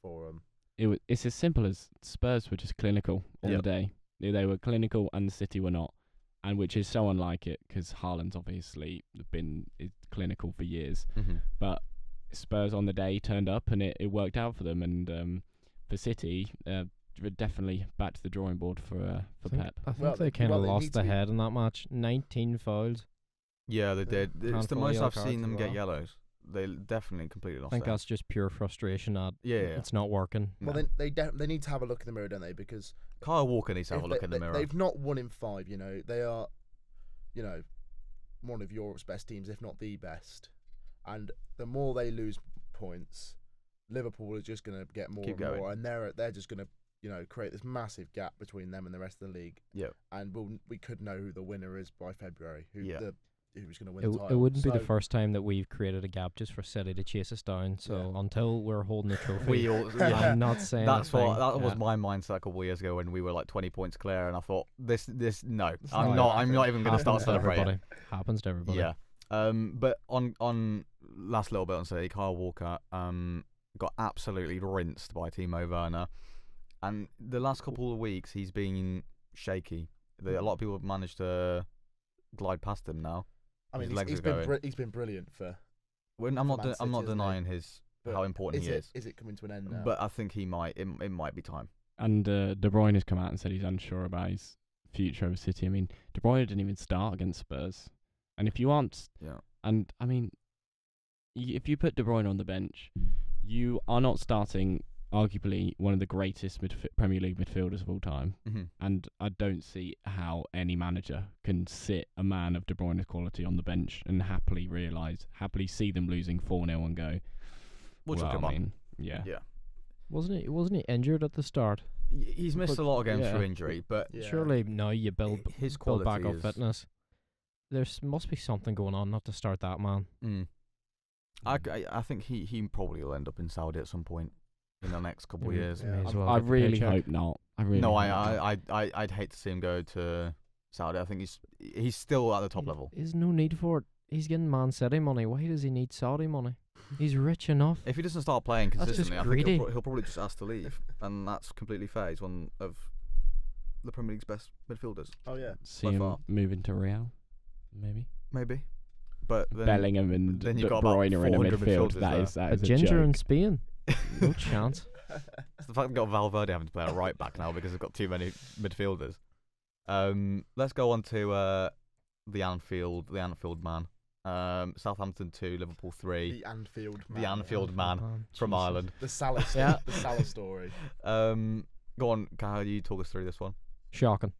B: for them.
D: It's as simple as Spurs were just clinical all
A: Yep.
D: the day. They were clinical and the City were not, and which is so unlike it because Haaland's obviously been clinical for years.
A: Mm-hmm.
D: But Spurs on the day turned up and it worked out for them. And for City, definitely back to the drawing board for Pep.
C: I think
B: Well,
C: they kind of
B: they
C: lost
B: need
C: the
B: to be-
C: head in that match. 19 fouls.
A: Yeah, they did. It's the
C: Handful of
A: most
C: yellow
A: I've
C: cards
A: seen
C: as
A: them get
C: well.
A: yellows. They definitely completely
C: I
A: lost
C: think
A: their
C: that's just pure frustration that
A: Yeah.
C: it's not working.
A: No.
B: Well, then they need to have a look in the mirror, don't they? Because
A: Kyle Walker needs to have a
B: if
A: look in the mirror.
B: They've not won in 5. You know, they are, one of Europe's best teams, if not the best. And the more they lose points, Liverpool is just going to get more
A: Keep
B: and
A: going.
B: more, and they're just going to create this massive gap between them and the rest of the league.
A: Yep.
B: And we could know who the winner is by February.
A: Yeah.
B: Who's going to win the
C: It
B: title.
C: wouldn't be the
B: So-
C: first time that we've created a gap just for City to chase us down. So
B: Yeah.
C: until we're holding the trophy,
A: We all, yeah.
C: I'm not saying
A: That's
C: a
A: what
C: thing.
A: that was
C: Yeah.
A: my mindset a couple of years ago when we were like 20 points clear, and I thought this no,
B: It's
A: I'm
B: not
A: not
B: gonna
A: even going to start
C: Happens to
A: celebrating.
C: everybody. Happens to everybody.
A: Yeah. But on last little bit on City, Kyle Walker got absolutely rinsed by Timo Werner, and the last couple of weeks he's been shaky. A lot of people have managed to glide past him now.
B: I mean,
A: his legs
B: he's
A: are
B: been
A: going.
B: he's been brilliant for.
A: I'm
B: For
A: not
B: Man
A: I'm not
B: City, isn't he?
A: denying
B: But
A: how important he is,
B: Is it coming to an end now?
A: but I think it might be time.
D: And De Bruyne has come out and said he's unsure about his future over City. I mean, De Bruyne didn't even start against Spurs. And if you aren't,
A: Yeah.
D: and I mean, if you put De Bruyne on the bench, you are not starting arguably one of the greatest Premier League midfielders of all time.
A: Mm-hmm.
D: And I don't see how any manager can sit a man of De Bruyne's quality on the bench and happily see them losing 4-0 and go,
A: We'll chuck
D: well,
A: him
D: I
A: on.
D: mean, yeah.
A: Yeah.
C: Wasn't he injured at the start?
A: He's missed
C: But-
A: a lot of games
C: yeah.
A: through injury, but
B: Yeah.
C: Surely now you build
A: his
C: build back
A: quality
C: up
A: is-
C: fitness. Must be something going on not to start that man.
A: I think he probably will end up in Saudi at some point in the next couple of
C: Maybe-
A: years.
B: Yeah.
C: may as
D: I
C: well get the
D: really
C: paycheck.
D: hope not. I really
A: No,
D: hope not.
A: I'd hate to see him go to Saudi. I think he's still at the top level.
C: There's no need for it. He's getting Man City money. Why does he need Saudi money? He's rich enough.
A: If he doesn't start playing
C: That's just
A: consistently, I think
C: greedy.
A: he'll probably just ask to leave, and that's completely fair. He's one of the Premier League's best midfielders,
B: Oh yeah.
D: See
A: by
D: him
A: far.
D: moving to Real, maybe.
A: maybe. But then,
D: Bellingham and
A: then
D: De
A: you've got about
D: Bruyne are in a
A: 400
D: midfield.
A: midfielders
D: That
A: there.
D: is
C: A
D: a
C: ginger
D: joke.
C: in Spain. No chance.
A: it's the fact we've got Valverde having to play a right back now because they've got too many midfielders. Let's go on to the Anfield man. Southampton 2, Liverpool 3.
B: The Anfield man.
A: The Anfield man from
C: Jesus.
A: Ireland.
B: The Salah.
C: Yeah.
B: The Salah story.
A: Go on, Cahir, you talk us through this one.
C: Shocking.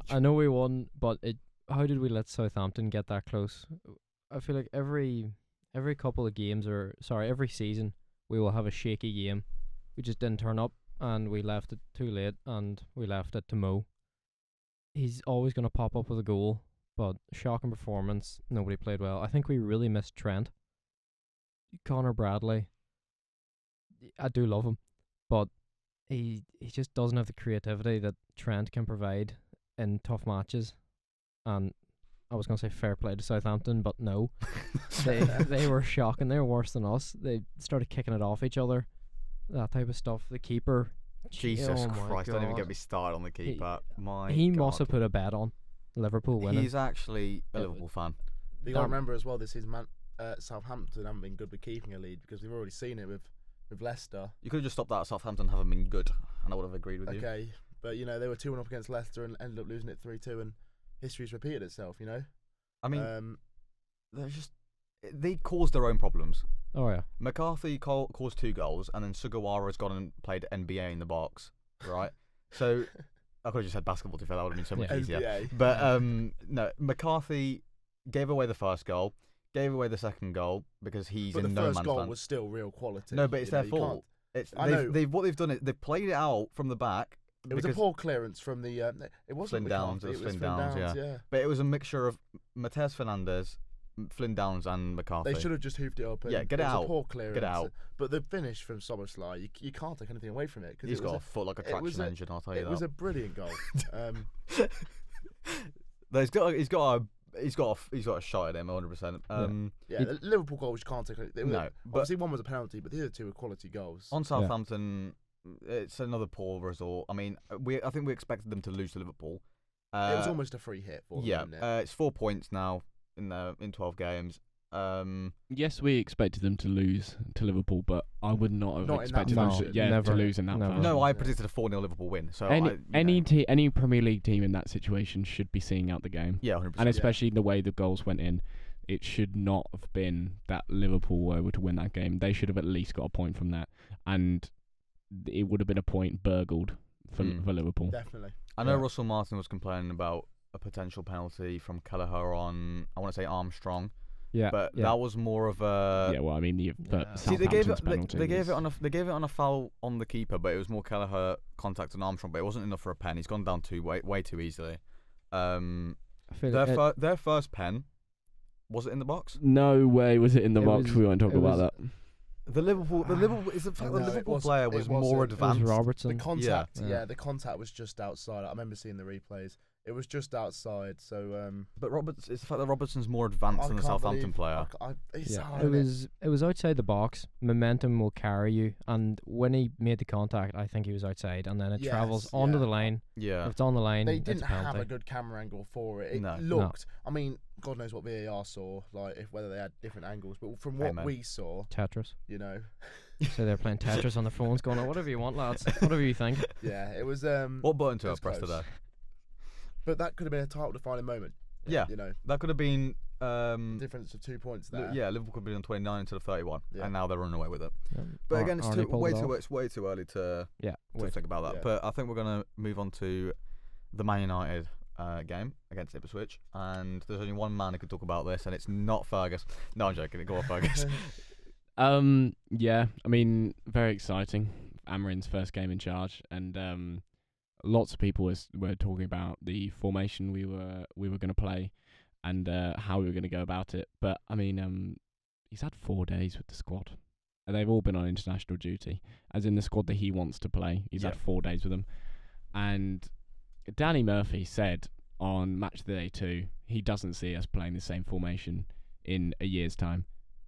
C: I know we won, but how did we let Southampton get that close? I feel like every couple of games, every season, we will have a shaky game. We just didn't turn up, and we left it too late, and we left it to Mo. He's always going to pop up with a goal, but shocking performance. Nobody played well. I think we really missed Trent. Connor Bradley, I do love him, but he just doesn't have the creativity that Trent can provide in tough matches. And I was going to say fair play to Southampton, but no. They were shocking. They were worse than us. They started kicking it off each other. That type of stuff. The keeper.
A: Jesus
C: oh my
A: Christ, don't even
C: God.
A: get me started on the keeper.
C: He
A: God.
C: must have put a bet on Liverpool winning.
A: He's actually a
C: Yeah,
A: Liverpool fan.
B: You got to
C: Damn.
B: remember as well, this is Southampton haven't been good with keeping a lead because we've already seen it with Leicester.
A: You could have just stopped that at Southampton haven't been good, and I would have agreed with you.
B: Okay, but you know they were 2-1 up against Leicester and ended up losing it 3-2, and history's repeated itself. You know,
A: I mean, they caused their own problems.
C: Oh yeah.
A: McCarthy caused 2 goals, and then Sugawara's gone and played NBA in the box, right? So I could have just said basketball to be fair, that would have been so much
C: Yeah.
A: easier.
B: NBA.
A: But no, McCarthy gave away the first goal, gave away the second goal because he's
B: But
A: in
B: the
A: no
B: first
A: man's
B: goal
A: land.
B: was still real quality.
A: No, but it's
B: you know,
A: their
B: you can't-
A: fault. It's
B: I know.
A: what they've done is they've played it out from the back.
B: It was a
A: because-
B: poor clearance from the. It wasn't
A: Flynn Downs,
B: McCarthy,
A: it was Flynn
B: Flynn
A: Downs,
B: Downs.
A: yeah.
B: Yeah.
A: But it was a mixture of Mateus Fernandes, Flynn Downs, and McCarthy.
B: They should have just hoofed it up. And
A: Yeah, get it
B: was
A: out.
B: A poor clearance.
A: out.
B: But the finish from Soboslai, you can't take anything away from it because
A: He's got a foot like a
B: it was
A: traction
B: a-
A: engine. I'll tell you
B: it
A: that.
B: was a brilliant goal.
A: No, he's got a shot at him 100%.
B: Yeah, the Liverpool goal, which can't take.
A: No, but
B: Obviously, one was a penalty, but the other 2 were quality goals.
A: on Southampton, it's another poor result. I mean, I think we expected them to lose to Liverpool.
B: It was almost a free hit for them.
A: yeah.
B: Wasn't it?
A: It's 4 points now in 12 games.
D: Yes, we expected them to lose to Liverpool, but I would not have
B: Not in that
D: expected them
B: fashion.
D: to, to
C: Never.
D: lose in that
C: Never.
D: fashion.
A: no, I
B: Yeah.
A: predicted a 4-0 Liverpool win. So
D: Any Premier League team in that situation should be seeing out the game,
A: yeah, 100%.
D: and especially the way the goals went in, it should not have been that Liverpool were able to win that game. They should have at least got a point from that, and it would have been a point burgled for Liverpool.
B: Definitely.
A: I know
C: Yeah.
A: Russell Martin was complaining about a potential penalty from Kelleher on, I want to say Armstrong,
C: Yeah.
A: but
C: yeah.
A: that was more of a.
D: Yeah, well, I mean,
B: Yeah.
A: See, they gave
D: Southampton's
A: it.
D: penalty
A: They gave
D: was-
A: it on a. They gave it on a foul on the keeper, but it was more Kelleher contact on Armstrong, but it wasn't enough for a pen. He's gone down way too easily.
C: I feel
A: Their first pen, was it in the box?
D: No way was it in the
C: It
D: box.
C: was-
D: We won't talk
C: it
D: about
C: was-
D: that.
A: The Liverpool is the fact
B: No,
A: the
B: it
A: Liverpool
B: was-
A: player
B: it
A: was
B: wasn't.
A: more
B: It was
C: it
A: advanced.
C: was
B: The
C: Robertson.
B: contact,
C: Yeah.
B: the contact was just outside. I remember seeing the replays. It was just outside. So
A: But it's the fact that Robertson's more advanced than the Southampton player.
B: It's
C: Yeah,
B: hard,
C: it was outside the box. Momentum will carry you, and when he made the contact, I think he was outside, and then it travels
B: Yes,
C: onto
B: yeah.
C: the line.
A: Yeah.
C: If it's on the line,
B: They
C: it's
B: didn't
C: a
B: have
C: penalty.
B: a good camera angle for it. It
A: No.
B: looked. I mean, God knows what VAR saw, like whether they had different angles. But from what
A: man.
B: we saw,
C: Tetris.
B: you know,
C: So they're playing Tetris on their phones, going, "Oh, whatever you want, lads. Whatever you think."
B: yeah, it was.
A: What button to
B: it
A: I
B: was
A: press
B: close.
A: today?
B: But that could have been a title-defining moment.
A: Yeah.
B: You know,
A: That could have been.
B: difference of 2 points there.
A: Yeah, Liverpool could be on 29 instead of 31,
B: Yeah.
A: and now they're running away with it.
C: Yeah.
A: But again, it's
C: Arnie pulled it off.
A: it's way too early to
C: Yeah.
A: think about that.
B: Yeah.
A: But I think we're gonna move on to the Man United game against Ipswich, and there's only one man who could talk about this, and it's not Fergus. No, I'm joking. Go on, Fergus.
D: Yeah, I mean, very exciting. Amorim's first game in charge, and lots of people were talking about the formation we were going to play, and how we were going to go about it. But I mean, he's had 4 days with the squad, and they've all been on international duty, as in the squad that he wants to play. He's had 4 days with them, and Danny Murphy said on Match of the Day 2 he doesn't see us playing the same formation in a year's time.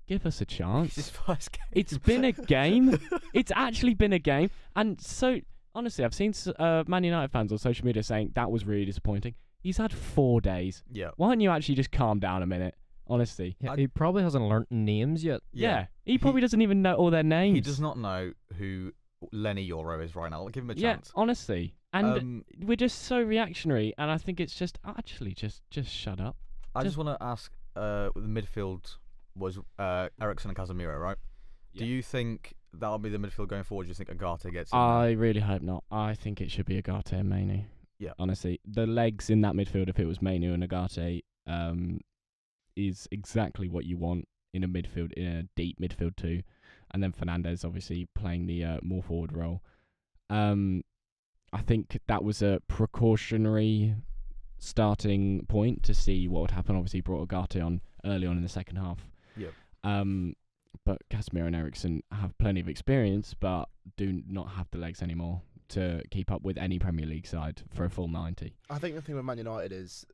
D: Give us a chance.
A: It's his first game.
D: It's been a game. It's actually been a game. And so, honestly, I've seen Man United fans on social media saying that was really disappointing. He's had 4 days.
A: Yeah.
D: Why don't you actually just calm down a minute? Honestly.
C: Yeah, he probably hasn't learnt names yet.
D: Yeah. He probably doesn't even know all their names.
A: He does not know who Lenny Euro is right now. I'll give him a
D: Yeah,
A: chance.
D: honestly. And we're just so reactionary. And I think it's just, actually, just shut up.
A: I just want to ask, the midfield was Ericsson and Casemiro, right?
D: Yeah.
A: Do you think that'll be the midfield going forward? Do you think Agate gets in
D: I really hope not. I think it should be Agate and Mainu.
A: Yeah.
D: Honestly, the legs in that midfield, if it was Mainu and Agate, is exactly what you want in a midfield, in a deep midfield too. And then Fernandes obviously playing the more forward role. I think that was a precautionary starting point to see what would happen. Obviously, brought Agate on early on in the second half.
A: Yep.
D: But Casemiro and Ericsson have plenty of experience, but do not have the legs anymore to keep up with any Premier League side for a full 90.
B: I think the thing with Man United is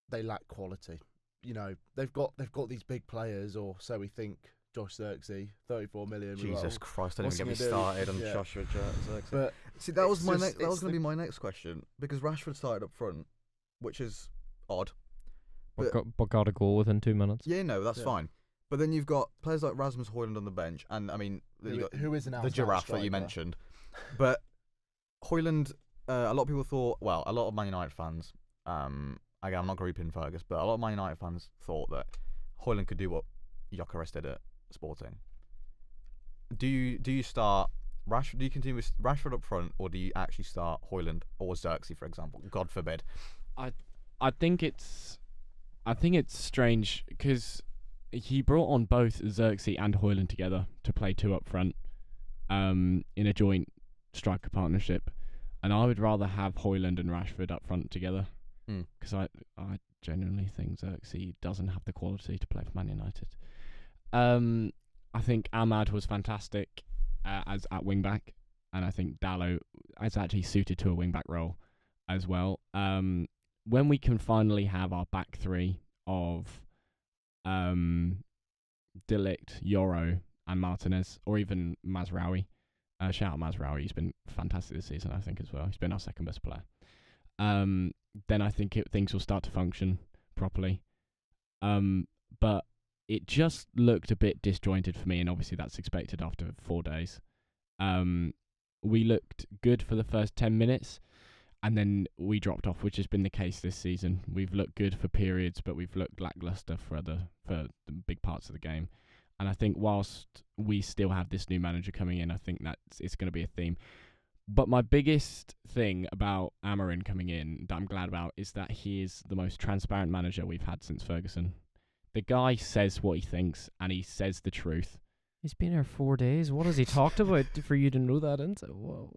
B: they lack quality. You know, they've got these big players, or so we think. Josh Xerxes, 34 million.
A: Jesus Christ! Don't
B: what's
A: even get me
B: he gonna do?
A: started on
B: Yeah.
A: Joshua Xerxes.
B: But
A: See, that was
B: it's
A: my
B: just-
A: that was
B: it's
A: going to
B: the-
A: be my next question, because Rashford started up front, which is odd.
C: But got a goal within 2 minutes.
A: Yeah, no, that's
B: Yeah.
A: fine. But then you've got players like Rasmus Højlund on the bench, and I mean, you got
B: Who is an
A: the
B: out-and-out
A: giraffe that you
B: striker.
A: mentioned. But Højlund, a lot of people thought, well, a lot of Man United fans, again, I'm not grouping Fergus, but a lot of Man United fans thought that Højlund could do what Gyökeres did at Sporting. Do you start Rashford? Do you continue with Rashford up front, or do you actually start Højlund or Xerxes, for example? God forbid.
D: I think it's strange because he brought on both Xerxes and Højlund together to play two up front, in a joint striker partnership, and I would rather have Højlund and Rashford up front together because I genuinely think Xerxes doesn't have the quality to play for Man United. I think Ahmad was fantastic as at wing back, and I think Dalot is actually suited to a wing back role as well. When we can finally have our back three of De Ligt, Yoro, and Martinez, or even Mazraoui. Shout out Mazraoui, he's been fantastic this season, I think, as well. He's been our second best player. Then I think things will start to function properly. But it just looked a bit disjointed for me, and obviously that's expected after 4 days. We looked good for the first 10 minutes, and then we dropped off, which has been the case this season. We've looked good for periods, but we've looked lackluster for the big parts of the game. And I think whilst we still have this new manager coming in, I think that it's going to be a theme. But my biggest thing about AMORIM coming in that I'm glad about is that he is the most transparent manager we've had since Ferguson. The guy says what he thinks, and he says the truth.
C: He's been here 4 days. What has he talked about for you to know that? Whoa.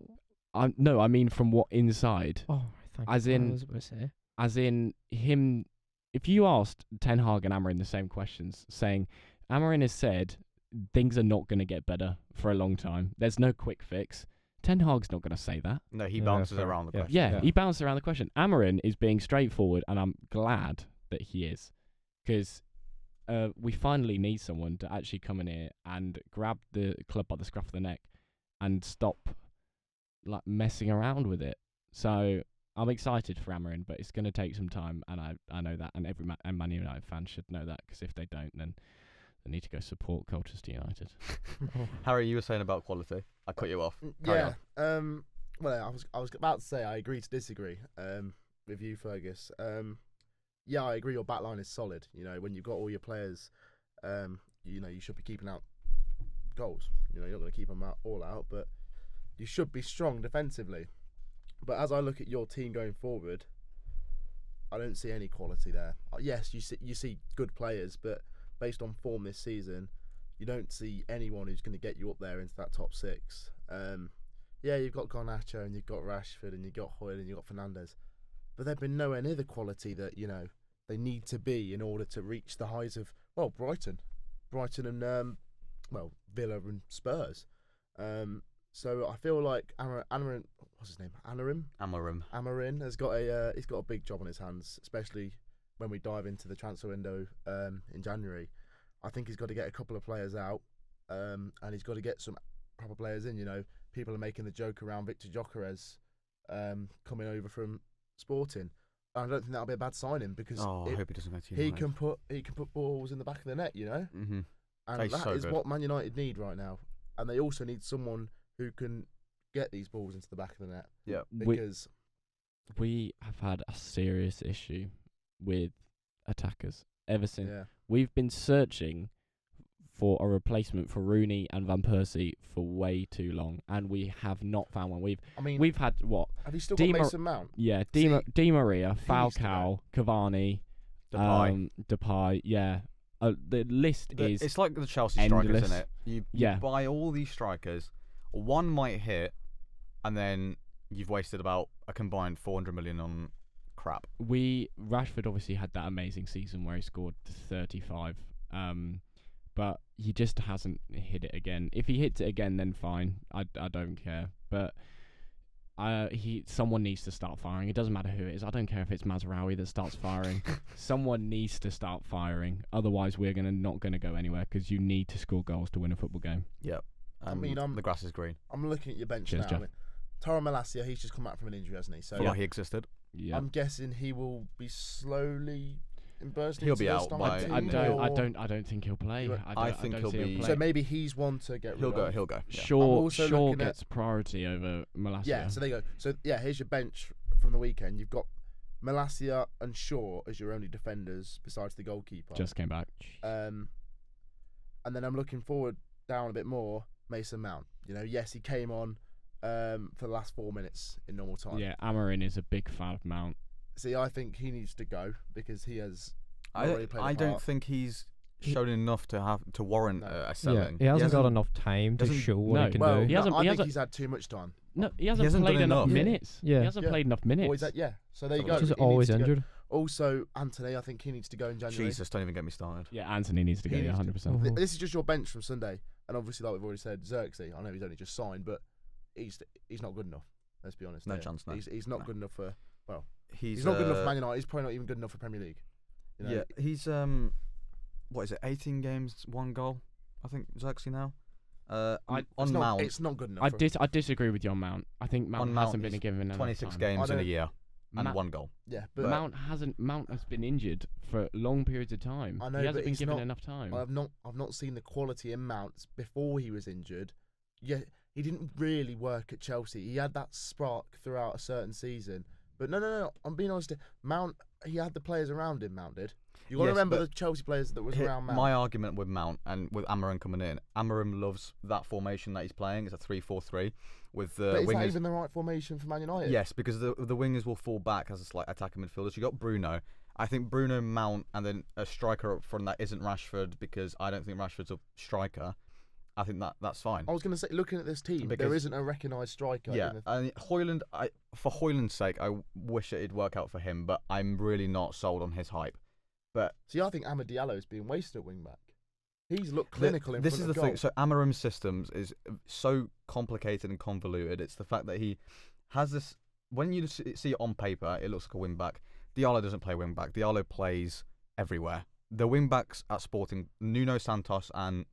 D: No, I mean from what inside.
C: Oh, thank
D: As
C: you.
D: in-
C: I was about to say.
D: As in him, if you asked Ten Hag and AMORIM the same questions, saying, AMORIM has said things are not going to get better for a long time. There's no quick fix. Ten Hag's not going to say that.
A: No, he
C: Yeah,
A: bounces
C: fair.
A: around the
C: Yeah.
A: question.
D: Yeah,
C: Yeah.
D: he bounced around the question. AMORIM is being straightforward, and I'm glad that he is, because we finally need someone to actually come in here and grab the club by the scruff of the neck and stop like messing around with it. So I'm excited for AMORIM, but it's going to take some time, and I know that, and every Man United fan should know that, because if they don't, then they need to go support Colchester United.
A: Harry, you were saying about quality. I cut you off. Carry
B: Yeah.
A: on.
B: Well, I was about to say I agree to disagree. With you, Fergus. Yeah, I agree. Your back line is solid. You know, when you've got all your players, you know, you should be keeping out goals. You know, you're not going to keep them all out, but you should be strong defensively. But as I look at your team going forward, I don't see any quality there. Yes, you see good players, but based on form this season, you don't see anyone who's going to get you up there into that top six. Yeah, you've got Garnacho and you've got Rashford and you've got Højlund and you've got Fernandes, but they've been nowhere near the quality that, you know, they need to be in order to reach the heights of, well, Brighton and Villa and Spurs. So I feel like AMORIM, what's his name? AMORIM has got he's got a big job on his hands, especially when we dive into the transfer window in January. I think he's got to get a couple of players out, and he's got to get some proper players in. You know, people are making the joke around Victor Gyökeres coming over from Sporting. I don't think that'll be a bad signing, because
A: I hope he doesn't go to
B: he
A: United.
B: can put balls in the back of the net. You know,
A: Mm-hmm.
B: and
A: He's
B: that
A: so
B: is
A: good.
B: what Man United need right now. And they also need someone who can get these balls into the back of the net.
A: Yeah.
B: Because
D: We have had a serious issue with attackers ever since.
B: yeah,
D: We've been searching for a replacement for Rooney and Van Persie for way too long, and we have not found one.
B: I mean,
D: We've had what?
B: have you still
D: Di
B: got
D: Mar-
B: Mason Mount?
D: Yeah,
B: See,
D: Di Maria,
B: he needs to
D: Falcao, Cavani, Depay. Yeah, the list is
A: It's like the Chelsea strikers,
D: endless.
A: isn't it? You
D: Yeah.
A: buy all these strikers, one might hit, and then you've wasted about a combined 400 million on crap.
D: Rashford obviously had that amazing season where he scored 35, but he just hasn't hit it again. If he hits it again, then fine. I don't care. But someone needs to start firing. It doesn't matter who it is. I don't care if it's Mazraoui that starts firing. Someone needs to start firing. Otherwise, we're not gonna go anywhere, because you need to score goals to win a football game.
A: Yep.
B: I mean,
A: the grass is green.
B: I'm looking at your bench
D: Cheers,
B: now.
D: Jeff.
B: I mean, Tara Malacia, he's just come back from an injury, hasn't he? So
A: Yeah, he existed.
D: Yeah.
B: I'm guessing he will be slowly bursting.
A: He'll be
B: into
A: out
B: the
A: by-
B: starting
D: I
B: team,
D: don't think he'll play.
B: You won't-
A: I think
D: don't
A: he'll
D: see him
A: be-
D: play.
B: So maybe he's one to get rid
A: He'll go.
B: of.
A: He'll go. Yeah.
D: Shaw
B: also looking at-
D: gets priority over Malacia.
B: Yeah, so there you go. So yeah, here's your bench from the weekend. You've got Malacia and Shaw as your only defenders besides the goalkeeper.
D: Just came back.
B: And then I'm looking forward down a bit more. Mason Mount. Yes, he came on for the last 4 minutes in normal time.
D: Yeah, Amorim is a big fan of Mount.
B: See, I think he needs to go because he has.
A: I,
B: already played a
A: I don't
B: part.
A: think he's shown enough to warrant
B: No.
A: a
C: Yeah,
A: selling.
C: he hasn't got enough time to
A: doesn't-
C: show what
D: no.
C: he can
B: Well,
C: do.
D: He hasn't-
B: I
D: he
B: think
D: hasn't-
B: he's had too much time.
D: No, he hasn't
A: hasn't
D: played
A: done
D: enough
A: enough.
D: minutes.
C: Yeah.
D: He hasn't
B: Yeah.
D: played enough minutes.
B: Or is that, yeah. So there you
A: So
B: go.
A: he's
C: He's
B: He
C: always
B: needs to go.
C: injured.
B: Also, Anthony, I think he needs to go in January.
A: Jesus, don't even get me started.
D: Yeah, Anthony needs to go.
B: He
D: Yeah,
B: needs to-
D: 100%.
C: Mhm.
B: This is just your bench from Sunday, and obviously, like we've already said, Xerxes. I know he's only just signed, but he's not good enough. Let's be honest.
A: No
B: there.
A: chance, no.
B: He's not
A: No.
B: good enough for.
A: He's
B: He's not good enough for Man United. He's probably not even good enough for Premier League.
A: Yeah, he's what is it? 18 games, 1 goal. I think Xerxes now. On
B: it's not,
A: Mount,
B: it's not good enough.
D: I disagree with you on Mount. I think Mount
A: On Mount,
D: hasn't been
A: he's
D: given enough
A: 26
D: time.
A: games in a
B: don't-
A: year and
D: Ma-
A: 1 goal.
B: Yeah, but
D: Mount has been injured for long periods of time.
B: I know,
D: he
B: but
D: hasn't been
B: he's
D: given
B: not-
D: enough time.
B: I've not seen the quality in Mount before he was injured. Yeah, he didn't really work at Chelsea. He had that spark throughout a certain season. But no. I'm being honest. Mount, he had the players around him. Mount did. You got to
A: Yes,
B: remember
A: but
B: the Chelsea players that was around Mount.
A: My argument with Mount and with Amorim coming in, Amorim loves that formation that he's playing. It's a 3-4-3 with the
B: but is that
A: wingers.
B: even the right formation for Man United?
A: Yes, because the wingers will fall back as a slight attacking midfielders. You got Bruno. I think Bruno, Mount, and then a striker up front that isn't Rashford, because I don't think Rashford's a striker. I think that's fine.
B: I was going to say, looking at this team,
A: Because-
B: there isn't a recognised striker.
A: Yeah,
B: in the-
A: and Højlund, for Højlund's sake, I wish it'd work out for him, but I'm really not sold on his hype. But
B: See, I think Amad Diallo is being wasted at wing back. He's looked clinical in
A: this
B: front
A: is
B: of
A: the
B: goal.
A: thing. So Amorim's systems is so complicated and convoluted. It's the fact that he has this. When you see it on paper, it looks like a wing back. Diallo doesn't play wing back. Diallo plays everywhere. The wing backs at Sporting, Nuno Santos and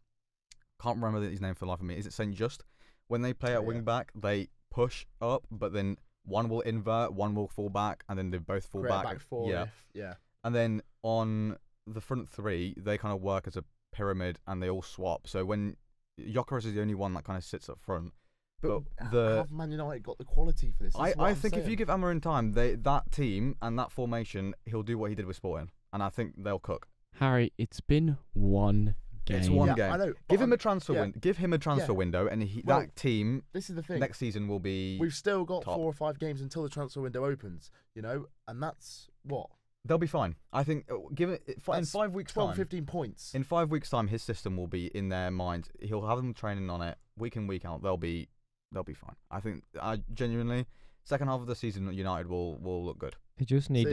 A: can't remember his name for the life of me. Is it Saint Just? When they play at
B: Yeah.
A: wing back, they push up, but then one will invert, one will fall back, and then they both fall
B: Create a
A: back.
B: back four.
A: Yeah.
B: Yeah.
A: And then on the front three, they kind of work as a pyramid and they all swap. So when Gyökeres is the only one that kind of sits up front.
B: But
A: the-
B: have Man United got the quality for this? This is what
A: I
B: I'm
A: think if
B: saying.
A: you give Amorim time, that team and that formation, he'll do what he did with Sporting. And I think they'll cook.
D: Harry, it's been one game.
A: It's one
B: Yeah,
A: game.
B: I know.
A: Give
B: but
A: him a transfer
B: yeah.
A: Give him a transfer
B: Yeah.
A: window, and
B: Well,
A: that team
B: This is the thing.
A: next season will be.
B: We've still got
A: top.
B: 4 or 5 games until the transfer window opens, and that's what?
A: They'll be fine. I think give it in
B: That's
A: 5 weeks
B: 12
A: time.
B: 15 points.
A: In 5 weeks time, his system will be in their minds. He'll have them training on it week in, week out. They'll be fine. I think genuinely, second half of the season, United will look good.
C: They just need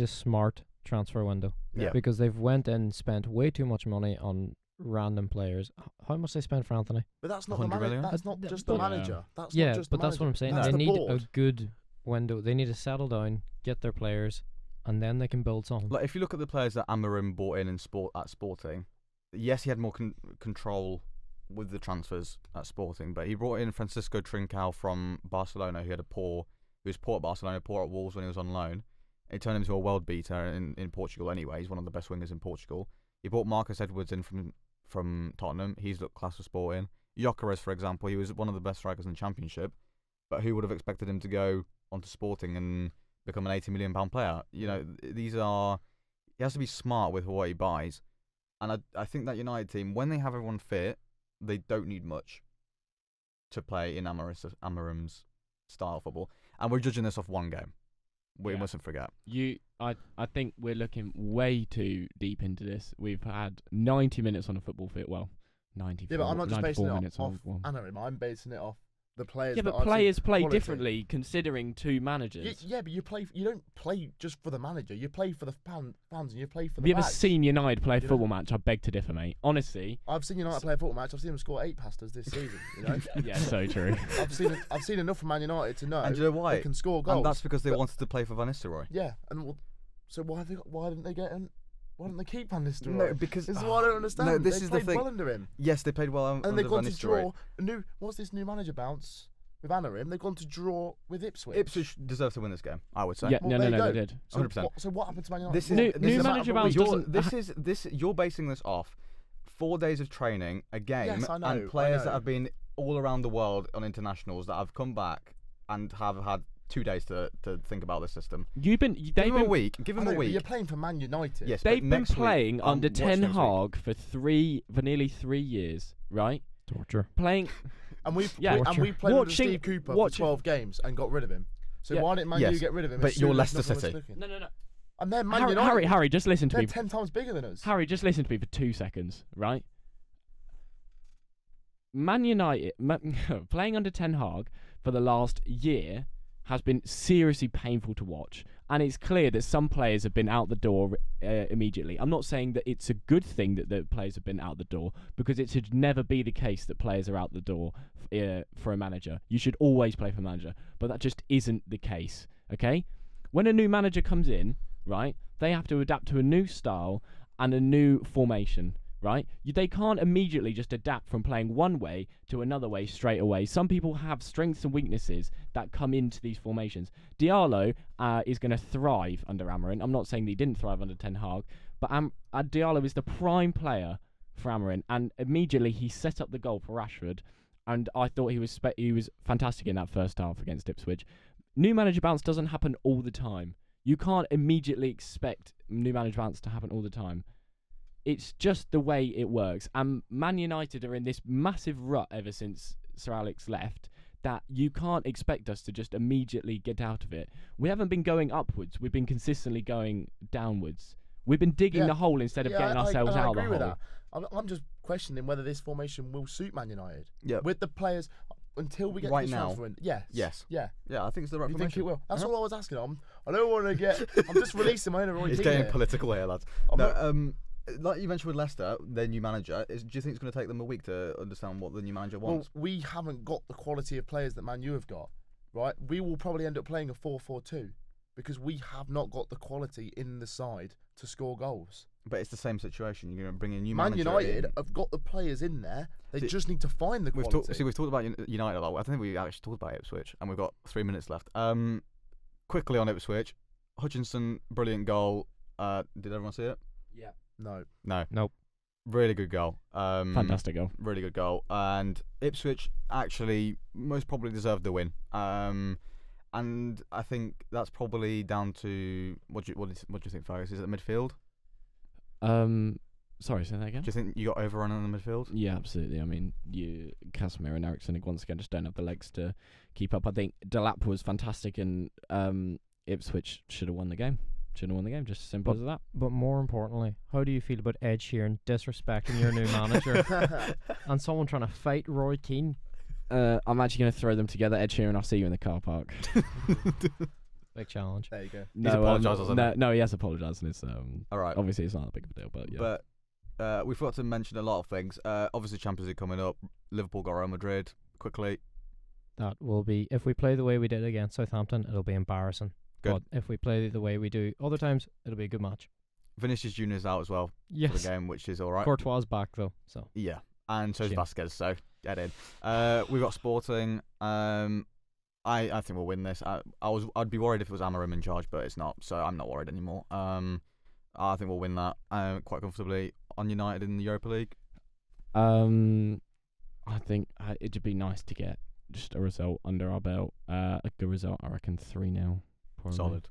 C: a smart transfer window.
A: Yeah.
C: Because they've went and spent way too much money on random players. How much they spent for Anthony?
B: But that's not
A: 100
B: the manager.
A: million?
B: That's not
C: But-
B: just the
C: but-
B: manager. That's
C: Yeah,
B: not just
C: but
B: the
C: that's what I'm
B: manager.
C: saying.
B: That's
C: They
B: the
C: need
B: board.
C: a good window. They need to settle down, get their players, and then they can build something.
A: Like if you look at the players that Amorim brought in at Sporting, yes, he had more control with the transfers at Sporting, but he brought in Francisco Trincao from Barcelona, who was poor at Barcelona, poor at Wolves when he was on loan. He turned him into a world beater in Portugal anyway. He's one of the best wingers in Portugal. He brought Marcus Edwards in from Tottenham. He's looked class for Sporting. Gyökeres, for example, he was one of the best strikers in the Championship, but who would have expected him to go onto Sporting and become an £80 million player? He has to be smart with what he buys. And I think that United team, when they have everyone fit, they don't need much to play in Amorim's style of football. And we're judging this off one game. We
D: Yeah.
A: mustn't forget.
D: I think we're looking way too deep into this. We've had 90 minutes on a football fit. Well, 94.
B: Yeah, but I'm not just basing
D: 94
B: it
D: minutes
B: off
D: on one.
B: Amorim. I'm basing it off the players.
D: Yeah,
B: that
D: but
B: I've seen
D: players play
B: quality.
D: differently considering two managers.
B: Yeah, but you don't play just for the manager. You play for the fans, and you play for
D: Have
B: the
D: you ever
B: badge.
D: seen United play a
B: You know?
D: football match? I beg to differ, mate. Honestly.
B: I've seen United play a football match. I've seen them score 8 pastas this season.
D: Yeah, so true.
B: I've seen enough from Man United to know
A: And do you know why?
B: they can score goals.
A: And that's because they
B: but-
A: wanted to play for Van Nistelrooy.
B: Yeah, so why didn't they keep Van Nistelrooy?
A: No, because
B: This is what I don't understand.
A: this
B: they
A: is the
B: played
A: thing.
B: well under him,
A: Yes, they played well
B: and
A: under
B: they've
A: Van
B: gone to
A: Nistelrooy.
B: draw. What's this new manager bounce? with AMORIM. They've gone to draw with Ipswich.
A: Ipswich deserve to win this game, I would say.
D: Yeah,
B: Well,
D: no,
B: there you
D: they
B: go.
D: did.
B: So
A: 100%.
B: So what happened to Man United?
A: This is
D: New-
A: this
D: new
A: is a
D: manager
A: matter of
D: bounce
A: a week.
D: doesn't-
A: This is you're basing this off 4 days of training, a game,
B: Yes, I know,
A: and players
B: I
A: that
B: know.
A: have been all around the world on internationals that have come back and have had 2 days to think about this system.
D: They've
A: Give them a
D: been
A: week. Give
B: I
A: them
B: know,
A: a
B: but
A: week.
B: you're playing for Man United.
A: Yes, but
D: they've been
A: next week,
D: playing under
A: watch
D: Ten
A: next week.
D: Hag for nearly 3 years, right?
C: Torture.
D: Playing.
B: And we've
D: Yeah.
B: and we played with
D: Watching-
B: Steve Cooper for
D: watching-
B: 12 games and got rid of him. So
D: Yeah.
B: why didn't Man
A: Yes,
B: U get rid of him?
A: but
B: as soon
A: you're
B: as
A: Leicester
B: nothing was
A: City.
B: clicking?
D: No.
B: And they're Man United.
D: Harry, just listen to
B: They're
D: me.
B: 10 times bigger than us.
D: Harry, just listen to me for 2 seconds, right? Man United playing under Ten Hag for the last year has been seriously painful to watch, and it's clear that some players have been out the door immediately. I'm not saying that it's a good thing that the players have been out the door, because it should never be the case that players are out the door for a manager. You should always play for a manager, but that just isn't the case, okay? When a new manager comes in, right, they have to adapt to a new style and a new formation, right? They can't immediately just adapt from playing one way to another way straight away. Some people have strengths and weaknesses that come into these formations. Diallo is going to thrive under AMORIM. I'm not saying that he didn't thrive under Ten Hag, but Diallo is the prime player for AMORIM, and immediately he set up the goal for Rashford, and I thought he was fantastic in that first half against Ipswich. New manager bounce doesn't happen all the time. You can't immediately expect new manager bounce to happen all the time. It's just the way it works. And Man United are in this massive rut ever since Sir Alex left that you can't expect us to just immediately get out of it. We haven't been going upwards. We've been consistently going downwards. We've been digging
B: Yeah.
D: the hole instead of getting ourselves
B: I
D: out of the
B: agree
D: hole.
B: with that. I'm just questioning whether this formation will suit Man United.
A: Yeah.
B: With the players, until we get
A: Right
B: to this
A: now.
B: transfer window. Yes.
A: Yes.
B: Yeah.
A: Yeah, I think it's the right
B: You think
A: formation.
B: it will? That's
A: Uh-huh.
B: all I was asking. I don't want to get. I'm just releasing my inner Roy
A: It's
B: Keane
A: getting
B: here.
A: political here, lads.
B: I'm
A: No,
B: not-
A: like you mentioned with Leicester, their new manager, do you think it's going to take them a week to understand what the new manager wants?
B: Well, we haven't got the quality of players that Man U have got, right? We will probably end up playing a 4-4-2 because we have not got the quality in the side to score goals.
A: But it's the same situation. You're going to bring a new
B: Man
A: manager
B: United
A: in.
B: have got the players in there. They
A: See,
B: just need to find the
A: We've
B: quality.
A: talked about United a lot. I think we actually talked about Ipswich, and we've got 3 minutes left. Quickly on Ipswich, Hutchinson, brilliant goal. Did everyone see it?
D: Yeah.
B: No.
A: No.
C: Nope.
A: Really good goal.
D: Fantastic goal.
A: Really good goal. And Ipswich actually most probably deserved the win. And I think that's probably down to what do you think, Fergus? Is it the midfield?
D: Sorry, say that again.
A: Do you think you got overrun on the midfield?
D: Yeah, absolutely. I mean, Casemiro and Eriksen once again just don't have the legs to keep up. I think Delap was fantastic, and Ipswich should have won the game. Just as simple as that.
C: But more importantly, how do you feel about Ed Sheeran disrespecting your new manager and someone trying to fight Roy Keane?
D: I'm actually going to throw them together. Ed Sheeran, I'll see you in the car park.
C: Big challenge.
B: There you go.
A: apologised, hasn't he?
D: No, he has apologised, and it's
A: All right.
D: obviously it's not that big of a deal, but yeah.
A: But we forgot to mention a lot of things. Obviously, Champions League coming up. Liverpool got Real Madrid quickly.
C: That will be, if we play the way we did against Southampton, it'll be embarrassing.
A: Good.
C: But if we play the way we do other times, it'll be a good match.
A: Vinicius Junior's out as well for
C: Yes.
A: the game, which is all right.
C: Courtois is back though, so.
A: Yeah, and so's
C: Shame.
A: Vasquez. So get in. We've got Sporting. I think we'll win this. I'd be worried if it was AMORIM in charge, but it's not. So I'm not worried anymore. I think we'll win that quite comfortably. On United in the Europa League.
D: I think it'd be nice to get just a result under our belt. A good result, I reckon 3-0. Probably.
A: Solid.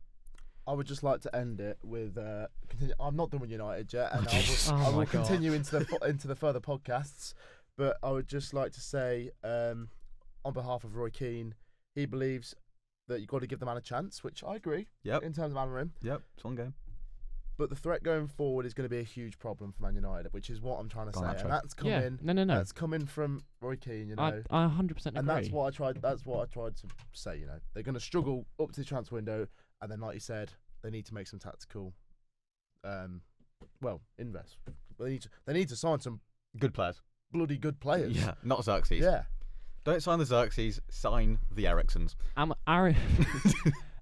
B: I would just like to end it with. I'm not done with United yet, and
C: Oh
B: I
C: my
B: will
C: God.
B: continue into the further podcasts. But I would just like to say, on behalf of Roy Keane, he believes that you've got to give the man a chance, which I agree.
A: Yep.
B: In terms of AMORIM,
A: Yep. It's one game.
B: but the threat going forward is going to be a huge problem for Man United, which is what I'm trying to
A: Go
B: say,
A: on, Nacho.
B: and that's coming.
D: Yeah, no.
B: That's coming from Roy Keane, you know.
D: I 100% agree.
B: And that's what I tried. That's what I tried to say. You know, they're going to struggle up to the transfer window, and then, like you said, they need to make some tactical, invest. They need to sign some
A: Good players.
B: bloody good players.
A: Yeah. Not Xerxes.
B: Yeah.
A: Don't sign the Xerxes. Sign the Ericssons.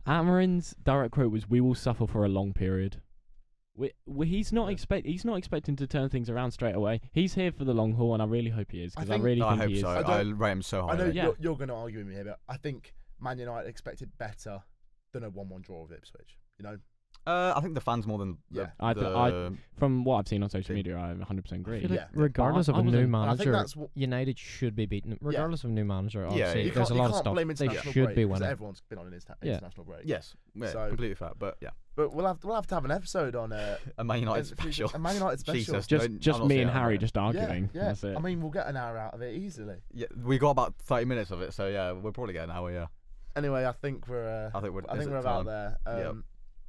D: Amorim's direct quote was, "We will suffer for a long period." He's not
B: Yeah.
D: he's not expecting to turn things around straight away. He's here for the long haul, and I really hope he is, because I
B: think-
D: really
A: I
D: think
A: hope
D: he is.
A: so.
B: I
A: I
B: don't-
A: rate him so
B: I know
A: highly.
D: Yeah.
B: you're going to argue with me here, but I think Man United expected better than a 1-1 draw with Ipswich. You know,
A: I think the fans more than
B: Yeah.
D: From what I've seen on social
A: Team.
D: media, I 100% agree.
C: I feel like
B: Yeah.
C: regardless
D: I
C: of a new
D: wasn't-
B: and I think
C: manager,
B: that's what.
C: United should be beaten. Regardless of new manager,
A: Yeah,
C: obviously,
A: you
C: there's a
B: you
C: lot of
B: can't
C: stuff
B: blame
C: they
B: international
C: should
B: break
C: be
B: because
C: winning.
B: everyone's been on an
C: Yeah.
B: international break.
A: Yes, yeah,
B: So-
A: completely fair. But yeah,
B: But we'll have to have an episode on
A: a Man United special.
B: A Man United special.
A: Jesus.
D: Just
A: I'm
D: just
A: not
D: me
A: seeing
D: and
A: that,
D: Harry
A: mate.
D: just arguing.
B: Yeah.
D: That's it.
B: I mean, we'll get an hour out of it easily.
A: Yeah, we got about 30 minutes of it, so yeah, we'll probably get an hour. Yeah,
B: Anyway, I think we're.
A: I think we're.
B: I
A: is
B: think
A: it
B: we're about
A: time?
B: there.
A: Yep.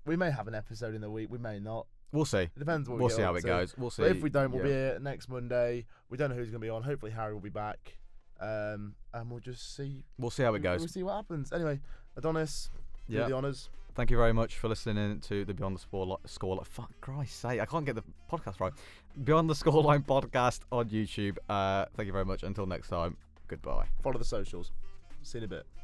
B: We may have an episode in the week. We may not.
A: We'll see.
B: It depends what
A: We'll
B: we
A: see
B: get
A: how
B: up
A: it
B: to.
A: goes. We'll see.
B: But if we don't, we'll be
A: Yeah.
B: here next Monday. We don't know who's going to be on. Hopefully, Harry will be back. And we'll just see.
A: We'll see how it
B: We'll
A: goes.
B: see what happens. Anyway, Adonis, do
A: Yeah.
B: the honours.
A: Thank you very much for listening in to the Beyond the Score. Fuck Christ's sake, I can't get the podcast right. Beyond the Scoreline podcast on YouTube. Thank you very much. Until next time, goodbye.
B: Follow the socials. See you in a bit.